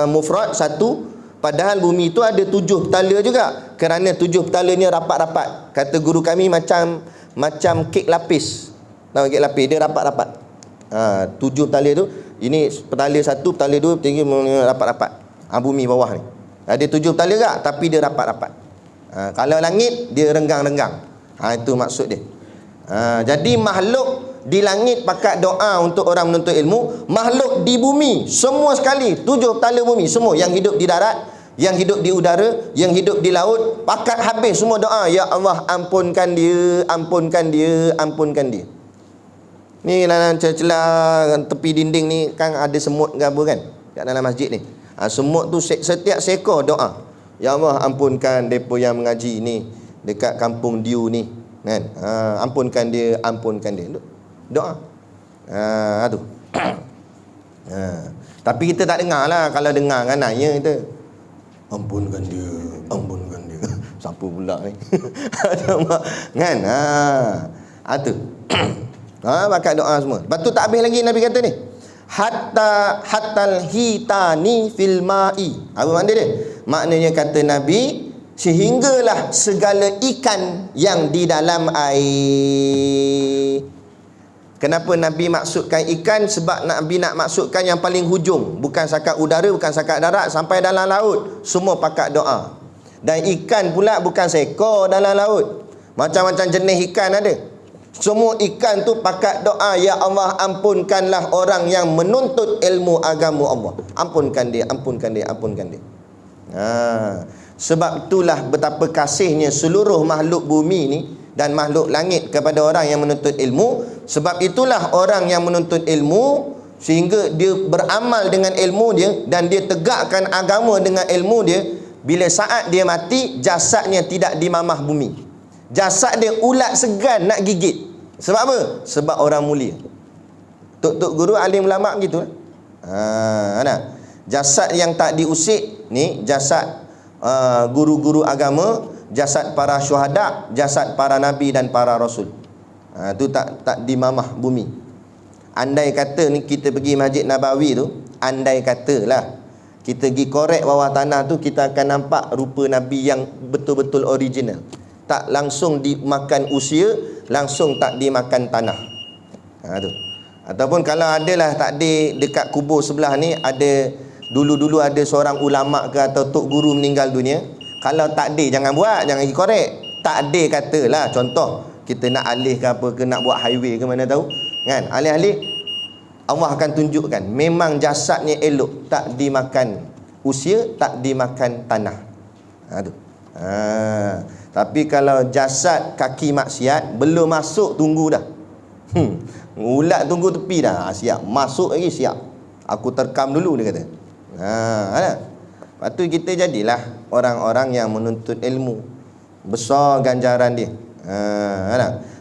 mufrad, satu? Padahal bumi itu ada 7 betala juga. Kerana 7 betalanya rapat-rapat. Kata guru kami macam kek lapis. Tahu kek lapis, dia rapat-rapat. 7 betala tu, ini petala 1, petala 2, tinggi rapat-rapat. Bumi bawah ni ada 7 betala juga, tapi dia rapat-rapat. Kalau langit dia renggang-renggang. Itu maksud dia. Jadi makhluk di langit pakat doa untuk orang menuntut ilmu. Makhluk di bumi semua sekali, 7 betala bumi semua, yang hidup di darat, yang hidup di udara, yang hidup di laut, pakat habis semua doa, ya Allah ampunkan dia, ampunkan dia, ampunkan dia. Ni dalam celah-celah tepi dinding ni kan ada semut ke apa kan, kat dalam masjid ni. Semut tu setiap seekor doa, ya Allah ampunkan depa yang mengaji ni dekat kampung Diu ni kan. Ampunkan dia, ampunkan dia. Doa. Tu. Tapi kita tak dengar lah. Kalau dengar kan nanya kita, ampunkan dia, ampunkan dia. Siapa pula ni? Kan? Tu. Bakat doa semua. Lepas tu tak habis lagi Nabi kata ni. Hatal hitani fil ma'i. Apa makna dia? Maknanya kata Nabi, sehinggalah segala ikan yang di dalam air. Kenapa Nabi maksudkan ikan? Sebab Nabi nak maksudkan yang paling hujung, bukan sakat udara, bukan sakat darat, sampai dalam laut semua pakat doa. Dan ikan pula bukan seekor dalam laut, macam-macam jenis ikan ada. Semua ikan tu pakat doa, ya Allah ampunkanlah orang yang menuntut ilmu agama Allah. Ampunkan dia, ampunkan dia, ampunkan dia. Sebab itulah betapa kasihnya seluruh makhluk bumi ni dan makhluk langit kepada orang yang menuntut ilmu. Sebab itulah orang yang menuntut ilmu, sehingga dia beramal dengan ilmu dia dan dia tegakkan agama dengan ilmu dia. Bila saat dia mati, jasadnya tidak dimamah bumi. Jasad dia ulat segan nak gigit. Sebab apa? Sebab orang mulia. Tok-tok guru alim ulama gitu. Jasad yang tak diusik ni jasad guru-guru agama, jasad para syuhada, jasad para nabi dan para rasul. Tu tak dimamah bumi. Andai kata ni kita pergi Masjid Nabawi tu, andai katalah kita pergi korek bawah tanah tu, kita akan nampak rupa Nabi yang betul-betul original. Tak langsung dimakan usia, langsung tak dimakan tanah. Tu. Ataupun kalau adalah takdir dekat kubur sebelah ni, ada dulu-dulu ada seorang ulama ke atau tok guru meninggal dunia, kalau takdir jangan buat, jangan pergi korek. Takdir katalah, contoh kita nak alih ke apa ke, nak buat highway ke mana tahu kan, alih-alih Allah akan tunjukkan memang jasadnya elok, tak dimakan usia, tak dimakan tanah. Tapi kalau jasad kaki maksiat, belum masuk tunggu dah. Ulat tunggu tepi dah, siap. Masuk lagi siap. Aku terkam dulu, dia kata. Lepas tu kita jadilah orang-orang yang menuntut ilmu. Besar ganjaran dia.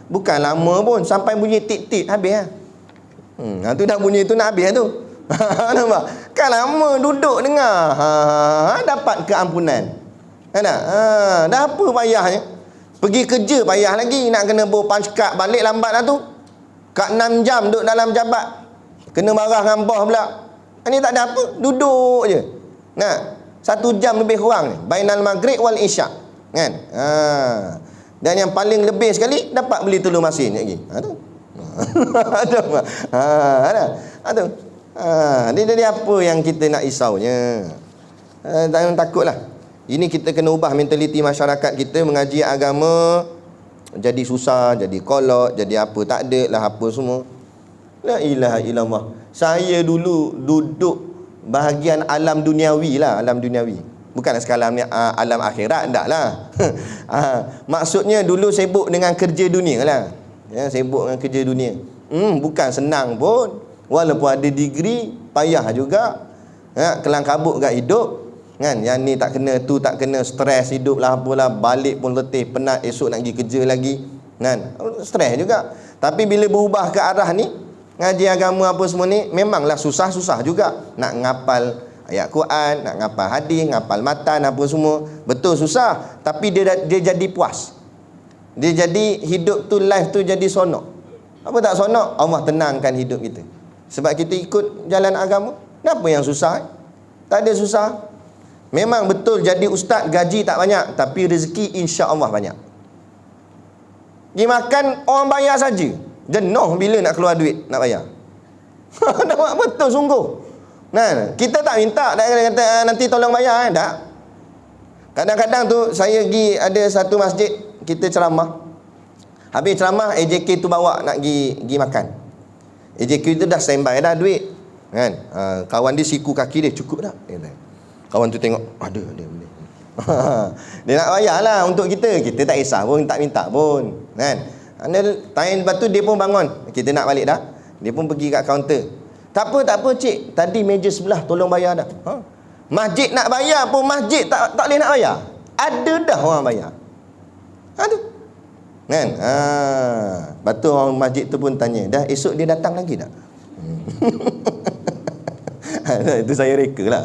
Bukan lama pun, sampai bunyi tik-tik habis lah. Tu dah bunyi tu nak habis tu. Nampak? Kan lama duduk dengar. Dapat keampunan. Dah apa payahnya? Pergi kerja payah lagi, nak kena bawa panskap balik lambat lah tu. Kat 6 jam duduk dalam jabat, kena marah dengan bos pula. Ni tak ada apa, duduk je. 1 jam lebih kurang ni, bainal maghrib wal isyak kan. Dan yang paling lebih sekali dapat beli telur masin lagi. Tu. Ada. Dia jadi apa yang kita nak risaunya? Jangan takutlah. Ini kita kena ubah mentaliti masyarakat kita. Mengaji agama jadi susah, jadi kolot, jadi apa, tak ada lah apa semua. La ilaha illallah. Saya dulu duduk bahagian alam duniawi lah, alam duniawi. Bukan sekarang ni alam akhirat, tak lah. Maksudnya dulu sibuk dengan kerja dunia lah. Sibuk dengan kerja dunia. Bukan senang pun. Walaupun ada degree, payah juga. Kelang kabut kat hidup. Kan? Yang ni tak kena, tu tak kena, stres hidup lah apalah. Balik pun letih, penat, esok nak pergi kerja lagi. Kan? Stres juga. Tapi bila berubah ke arah ni, ngaji agama apa semua ni, memanglah susah-susah juga. Nak ngapal ayat Quran, nak ngapal hadis, ngapal matan apa semua. Betul susah. Tapi dia jadi puas. Dia jadi hidup tu, life tu jadi sonok. Apa tak sonok? Allah tenangkan hidup kita. Sebab kita ikut jalan agama. Kenapa yang susah? Tak ada susah. Memang betul jadi ustaz gaji tak banyak, tapi rezeki insya-Allah banyak. Pergi makan orang bayar saja. Jenuh bila nak keluar duit nak bayar. Nampak betul sungguh. Kita tak minta, tak kata nanti tolong bayar tak. Kadang-kadang tu saya pergi ada satu masjid, kita ceramah. Habis ceramah, AJK tu bawa nak pergi makan. AJK tu dah standby dah duit. Kan? Kawan dia siku kaki dia, cukup dah. Kawan tu tengok, ada boleh. Dia nak bayar lah untuk kita. Kita tak kisah pun, tak minta pun. Kan? Tanya lepas tu dia pun bangun. Kita nak balik dah. Dia pun pergi kat kaunter. Tak apa cik, tadi meja sebelah tolong bayar dah. Masjid nak bayar pun masjid tak boleh nak bayar. Ada dah orang bayar. Aduh. Kan? Lepas tu orang masjid tu pun tanya, dah esok dia datang lagi tak? Itu saya reka lah.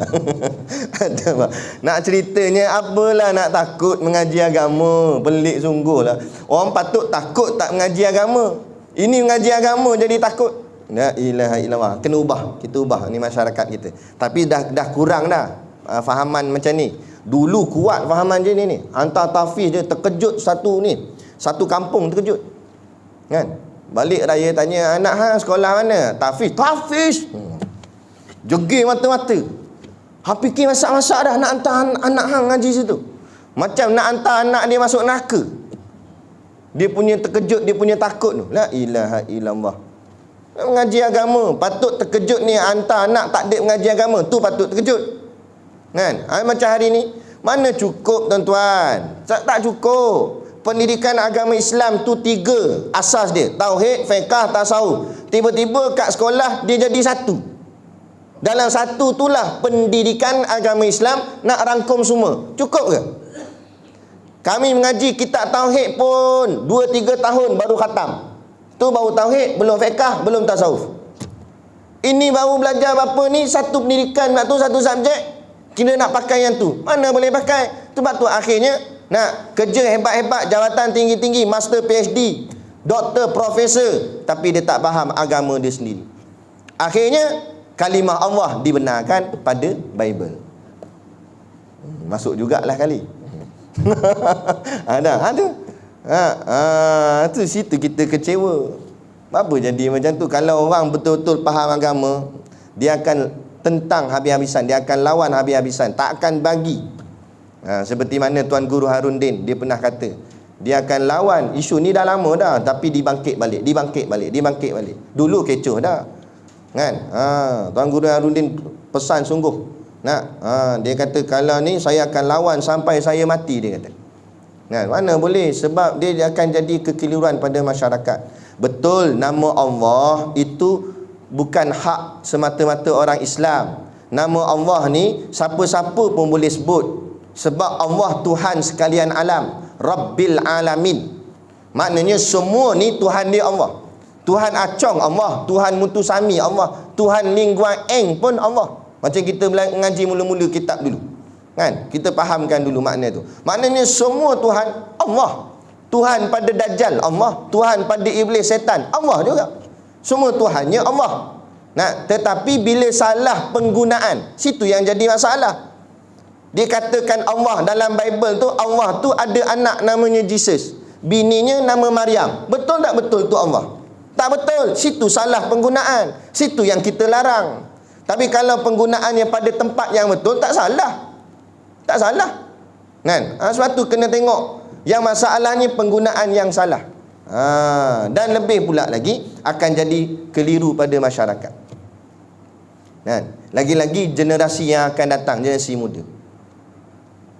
Nak ceritanya apalah nak takut mengaji agama. Pelik sungguh lah. Orang patut takut tak mengaji agama. Ini mengaji agama jadi takut. La ilaha illallah. Kena ubah. Kita ubah ni masyarakat kita. Tapi dah kurang dah fahaman macam ni. Dulu kuat fahaman je ni. Hantar tahfiz je terkejut satu kampung terkejut. Kan? Balik raya tanya, anak hang sekolah mana? Tahfiz. Jegir mata-mata. Hang fikir masak-masak dah nak hantar anak hang ngaji situ. Macam nak hantar anak dia masuk neraka. Dia punya terkejut, dia punya takut tu. La ilaha illallah. Mengaji agama, patut terkejut ni hantar anak tak ada mengaji agama, tu patut terkejut. Kan? Macam hari ni, mana cukup tuan-tuan? Tak cukup. Pendidikan agama Islam tu 3 asas dia. Tauhid, fiqh, tasawuf. Tiba-tiba kat sekolah dia jadi satu. Dalam satu itulah pendidikan agama Islam nak rangkum semua. Cukup ke? Kami mengaji kitab tauhid pun 2-3 tahun baru khatam. Tu baru tauhid, belum fiqh, belum tasawuf. Ini baru belajar apa ni, satu pendidikan nak tu, satu subjek, kena nak pakai yang tu. Mana boleh pakai? Sebab tu akhirnya nak kerja hebat-hebat, jawatan tinggi-tinggi, master PhD, doktor, profesor, tapi dia tak faham agama dia sendiri. Akhirnya kalimah Allah dibenarkan pada Bible. Masuk jugalah kali. Ada. Tu situ kita kecewa. Apa jadi macam tu? Kalau orang betul-betul faham agama, dia akan tentang habis-habisan, dia akan lawan habis-habisan, tak akan bagi. Seperti mana Tuan Guru Harun Din, dia pernah kata, dia akan lawan isu ni dah lama dah, tapi dibangkit balik. Dulu kecoh dah. Kan? Tuan Guru Harun Din pesan sungguh. Dia kata kalau ni saya akan lawan sampai saya mati, dia kata. Kan? Mana boleh, sebab dia akan jadi kekeliruan pada masyarakat. Betul, nama Allah itu bukan hak semata-mata orang Islam. Nama Allah ni siapa-siapa pun boleh sebut, sebab Allah Tuhan sekalian alam, Rabbil Alamin. Maknanya semua ni Tuhan dia Allah. Tuhan Acong Allah, Tuhan Mutusami Allah, Tuhan Ling Guang Eng pun Allah. Macam kita mengaji mula-mula kitab dulu. Kan? Kita fahamkan dulu makna tu. Maknanya semua Tuhan Allah. Tuhan pada Dajjal Allah, Tuhan pada iblis setan Allah juga. Semua Tuhannya Allah. Tetapi bila salah penggunaan, situ yang jadi masalah. Dia katakan Allah dalam Bible tu, Allah tu ada anak namanya Jesus, bininya nama Maryam. Betul tak betul tu Allah? Tak betul. Situ salah penggunaan. Situ yang kita larang. Tapi kalau penggunaannya pada tempat yang betul, tak salah. Tak salah. Kan? Sebab tu kena tengok. Yang masalahnya penggunaan yang salah. Dan lebih pula lagi akan jadi keliru pada masyarakat. Kan? Lagi-lagi generasi yang akan datang, generasi muda.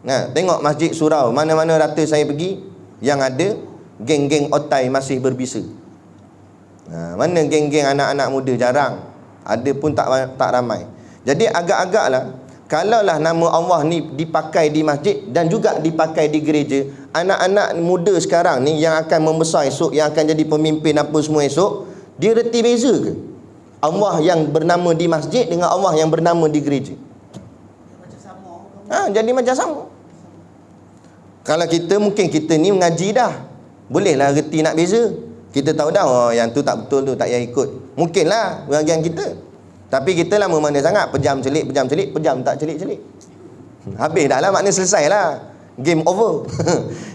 Tengok masjid surau, mana-mana rata saya pergi, yang ada geng-geng otai masih berbisa. Mana geng-geng anak-anak muda, jarang. Ada pun tak ramai. Jadi agak-agaklah, kalaulah nama Allah ni dipakai di masjid dan juga dipakai di gereja, anak-anak muda sekarang ni yang akan membesar esok, yang akan jadi pemimpin apa semua esok, dia reti beza ke? Allah yang bernama di masjid dengan Allah yang bernama di gereja. Jadi macam sama. Kalau kita, mungkin kita ni mengaji dah, bolehlah reti nak beza. Kita tahu dah, yang tu tak betul tu, tak payah ikut. Mungkinlah bahagian kita. Tapi kita lama mana sangat, pejam celik, pejam tak celik-celik. Habis dah lah, maknanya selesai lah. Game over.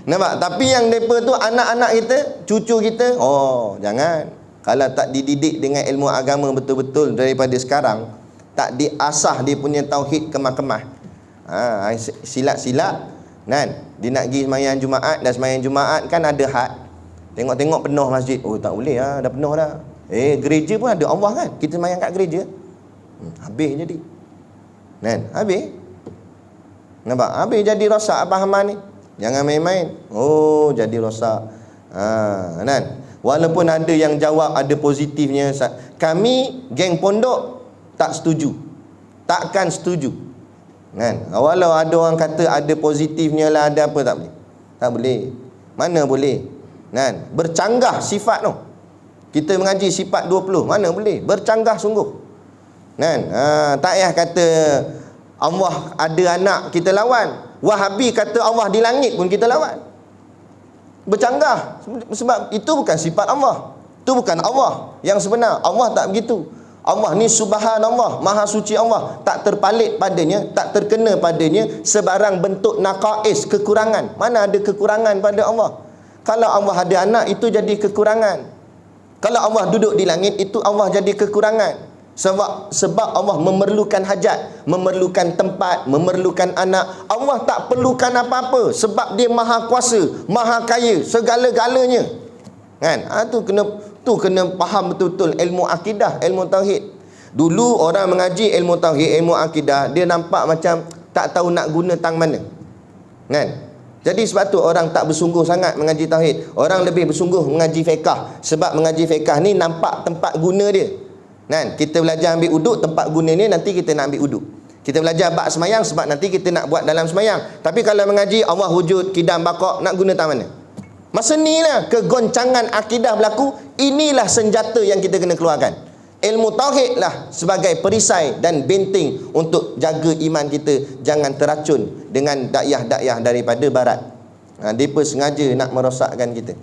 Nampak? Tapi yang mereka tu, anak-anak kita, cucu kita, jangan. Kalau tak dididik dengan ilmu agama betul-betul daripada sekarang, tak diasah dia punya tauhid kemah-kemah, silap-silap, kan? Dia nak pergi sembahyang Jumaat, dan sembahyang Jumaat kan ada had. Tengok-tengok penuh masjid. Tak boleh lah, dah penuh dah. Gereja pun ada Allah kan, kita sembahyang kat gereja. Habis jadi. Kan? Habis. Nampak? Habis jadi rosak pahaman ni. Jangan main-main. Jadi rosak. Kan? Walaupun ada yang jawab, ada positifnya. Kami geng pondok tak setuju. Takkan setuju. Kan? Walau ada orang kata ada positifnya lah, ada apa, tak boleh. Tak boleh. Mana boleh? Kan? Bercanggah sifat tu. Kita mengaji sifat 20, mana boleh? Bercanggah sungguh. Kan? Tak payah kata Allah ada anak, kita lawan. Wahabi kata Allah di langit pun kita lawan. Bercanggah. Sebab itu bukan sifat Allah. Itu bukan Allah yang sebenar. Allah tak begitu. Allah ni subhanallah, maha suci Allah, tak terpalit padanya, tak terkena padanya sebarang bentuk naqais, kekurangan. Mana ada kekurangan pada Allah? Kalau Allah ada anak, itu jadi kekurangan. Kalau Allah duduk di langit, itu Allah jadi kekurangan. Sebab Allah memerlukan hajat, memerlukan tempat, memerlukan anak. Allah tak perlukan apa-apa sebab dia maha kuasa, maha kaya, segala-galanya. Kan? Tu kena faham betul-betul ilmu akidah, ilmu tauhid. Dulu orang mengaji ilmu tauhid, ilmu akidah, dia nampak macam tak tahu nak guna tang mana. Kan? Jadi sebab tu orang tak bersungguh sangat mengaji tauhid. Orang lebih bersungguh mengaji fiqh. Sebab mengaji fiqh ni nampak tempat guna dia. Kan? Kita belajar ambil uduk, tempat guna ni nanti kita nak ambil uduk. Kita belajar bab semayang sebab nanti kita nak buat dalam semayang. Tapi kalau mengaji Allah wujud, kidam, bakok, nak guna tang mana? Masa ni lah kegoncangan akidah berlaku. Inilah senjata yang kita kena keluarkan. Ilmu tauhid lah sebagai perisai dan benteng untuk jaga iman kita jangan teracun dengan dakyah-dakyah daripada barat. Mereka sengaja nak merosakkan kita.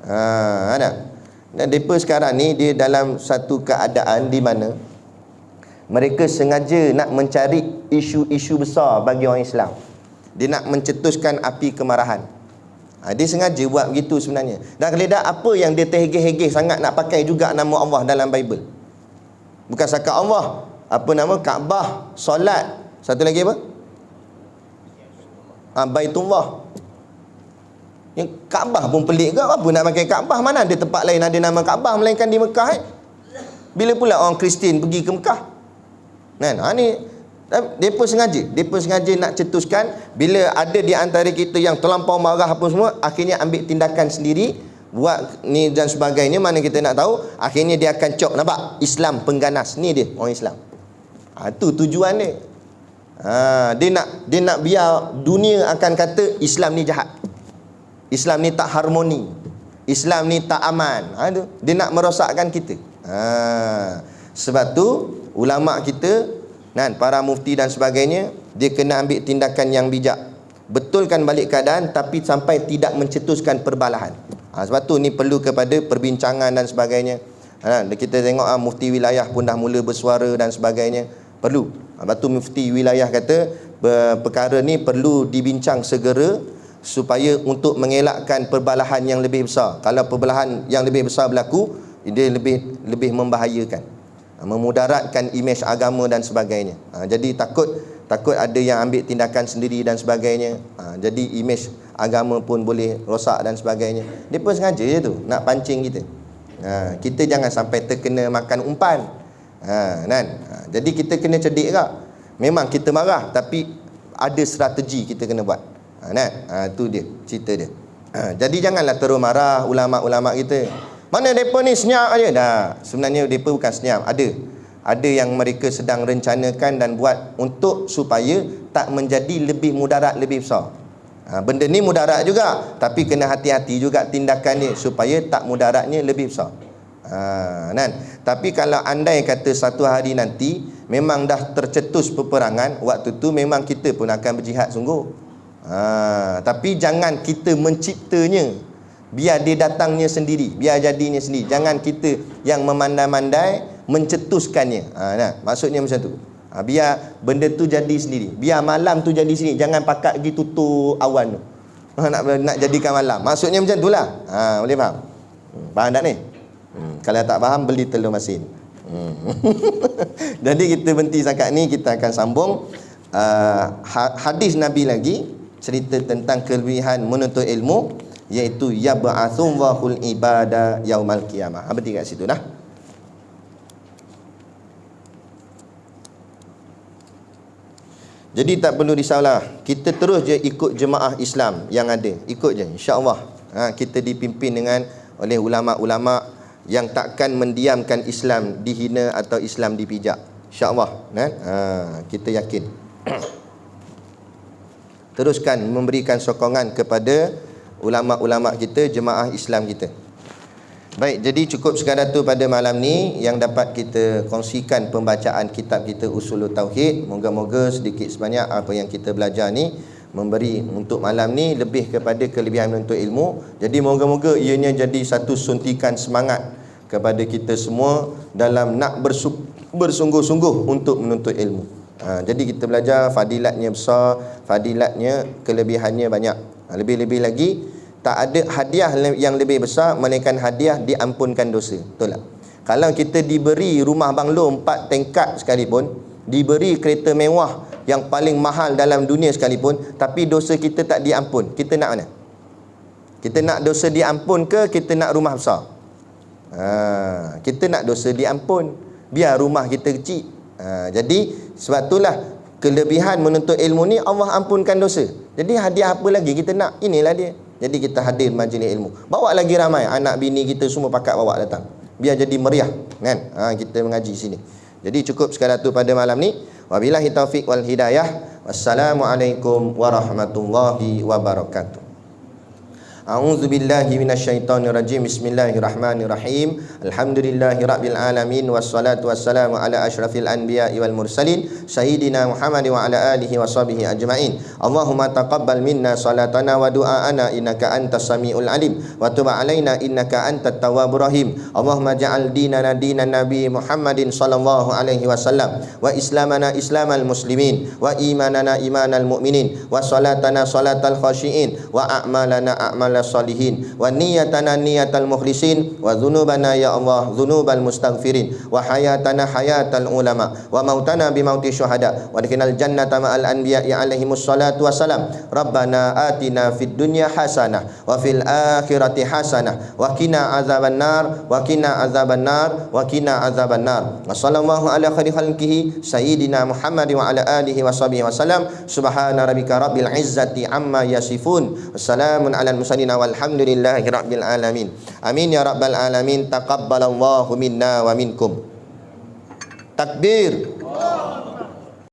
Ada. Dan mereka sekarang ni dia dalam satu keadaan di mana mereka sengaja nak mencari isu-isu besar bagi orang Islam. Dia nak mencetuskan api kemarahan. Dia sengaja buat begitu sebenarnya. Dan keledak apa yang dia terhegeh-hegeh sangat nak pakai juga nama Allah dalam Bible. Bukan sakat Allah, apa nama, Kaabah, solat, satu lagi apa? Baitullah. Yang Kaabah pun pelik ke? Apa nak pakai Kaabah? Mana ada tempat lain ada nama Kaabah melainkan di Mekah. Bila pula orang Kristian pergi ke Mekah? Kan? Ni Mereka sengaja nak cetuskan. Bila ada di antara kita yang terlampau marah apa semua, akhirnya ambil tindakan sendiri, buat ni dan sebagainya. Mana kita nak tahu, akhirnya dia akan cop. Nampak? Islam pengganas. Ni dia orang Islam. Tu tujuan dia. Dia nak biar dunia akan kata Islam ni jahat, Islam ni tak harmoni, Islam ni tak aman. Dia nak merosakkan kita. Sebab tu ulama kita, para mufti dan sebagainya, dia kena ambil tindakan yang bijak, betulkan balik keadaan, tapi sampai tidak mencetuskan perbalahan. Sebab tu ni perlu kepada perbincangan dan sebagainya. Kita tengok mufti wilayah pun dah mula bersuara dan sebagainya. Perlu. Sebab tu mufti wilayah kata perkara ni perlu dibincang segera supaya untuk mengelakkan perbalahan yang lebih besar. Kalau perbalahan yang lebih besar berlaku, dia lebih membahayakan, memudaratkan imej agama dan sebagainya. Jadi takut ada yang ambil tindakan sendiri dan sebagainya. Jadi imej agama pun boleh rosak dan sebagainya. Dia pun sengaja je tu nak pancing kita. Kita jangan sampai terkena makan umpan. Jadi kita kena cerdik kak. Memang kita marah, tapi ada strategi kita kena buat. Tu dia cerita dia. Jadi janganlah terus marah ulama-ulama kita. Mana mereka ni senyap aja. Sebenarnya mereka bukan senyap. Ada yang mereka sedang rencanakan dan buat untuk supaya tak menjadi lebih mudarat, lebih besar. Benda ni mudarat juga, tapi kena hati-hati juga tindakan ni supaya tak mudaratnya lebih besar. Tapi kalau andai kata satu hari nanti memang dah tercetus peperangan, waktu tu memang kita pun akan berjihad sungguh. Tapi jangan kita menciptanya, biar dia datangnya sendiri, biar jadinya sendiri. Jangan kita yang memandai-mandai mencetuskannya. Maksudnya macam tu. Biar benda tu jadi sendiri, biar malam tu jadi sendiri. Jangan pakat pergi tutup awan tu. Nak jadikan malam. Maksudnya macam tu lah. Boleh faham? Faham tak ni? Kalau tak faham, beli telur masin. Jadi kita berhenti setakat ni. Kita akan sambung hadis Nabi lagi, cerita tentang kelebihan menuntut ilmu, iaitu yab'atsullahul ibada yaumal qiyamah. Berhenti kat situ dah. Jadi tak perlu risaulah, kita terus je ikut jemaah Islam yang ada. Ikut je, insya-Allah. Kita dipimpin oleh ulama-ulama yang takkan mendiamkan Islam dihina atau Islam dipijak. InsyaAllah. Kita yakin. Teruskan memberikan sokongan kepada ulama-ulama kita, jemaah Islam kita. Baik, jadi cukup sekadar tu pada malam ni yang dapat kita kongsikan pembacaan kitab kita Usulul Tauhid. Moga-moga sedikit sebanyak apa yang kita belajar ni memberi untuk malam ni lebih kepada kelebihan menuntut ilmu. Jadi moga-moga ianya jadi satu suntikan semangat kepada kita semua dalam nak bersungguh-sungguh untuk menuntut ilmu. Jadi kita belajar, fadilatnya besar, fadilatnya, kelebihannya banyak. Lebih-lebih lagi, tak ada hadiah yang lebih besar melainkan hadiah diampunkan dosa. Betul tak? Kalau kita diberi rumah banglo 4 tingkat sekalipun, diberi kereta mewah yang paling mahal dalam dunia sekalipun, tapi dosa kita tak diampun, kita nak mana? Kita nak dosa diampun ke kita nak rumah besar? Kita nak dosa diampun, biar rumah kita kecil. Jadi sebab itulah kelebihan menuntut ilmu ni, Allah ampunkan dosa. Jadi hadiah apa lagi kita nak? Inilah dia. Jadi kita hadir majlis ilmu, bawa lagi ramai anak bini kita semua pakat bawa datang, biar jadi meriah kan. Kita mengaji sini. Jadi cukup sekadar tu pada malam ni. Wabillahi taufiq wal hidayah. Wassalamualaikum warahmatullahi wabarakatuh. A'udzu billahi minasyaitonir rajim. Bismillahirrahmanirrahim. Alhamdulillahi rabbil alamin wassalatu wassalamu ala asyrafil anbiya'i wal mursalin sayyidina Muhammad wa ala alihi washabihi ajmain. Allahumma taqabbal minna salatana wa du'aana innaka antas samiul alim wa tub alaina innaka antat tawwabur rahim. Allahumma ja'al dinana dinan nabi Muhammadin sallallahu alaihi wasallam wa islamana islamal muslimin wa imanana imanal mu'minin wa salatana salatal khashiin wa a'malana a'mal salihin wa niyatana niyatal mukhlisin wa dhunubana ya Allah dhunubal mustaghfirin wa hayatana hayatal ulama wa mautana bi mauti syuhada wa adkhilnal jannata ma'al anbiya'i alaihimus salatu wassalam. Rabbana atina fid dunya hasanah wa fil akhirati hasanah wa qina azaban nar wa qina azaban nar wa qina azaban nar. Wa sallallahu ala khairi khalqihi sayyidina Muhammad wa ala alihi washabihi wasallam. Subhana rabbika rabbil izzati amma yasifun. Wassalamun alal mursalin walhamdulillahi rabbil alamin. Amin ya rabbal alamin. Taqabbalallahu minna wa minkum. Takbir.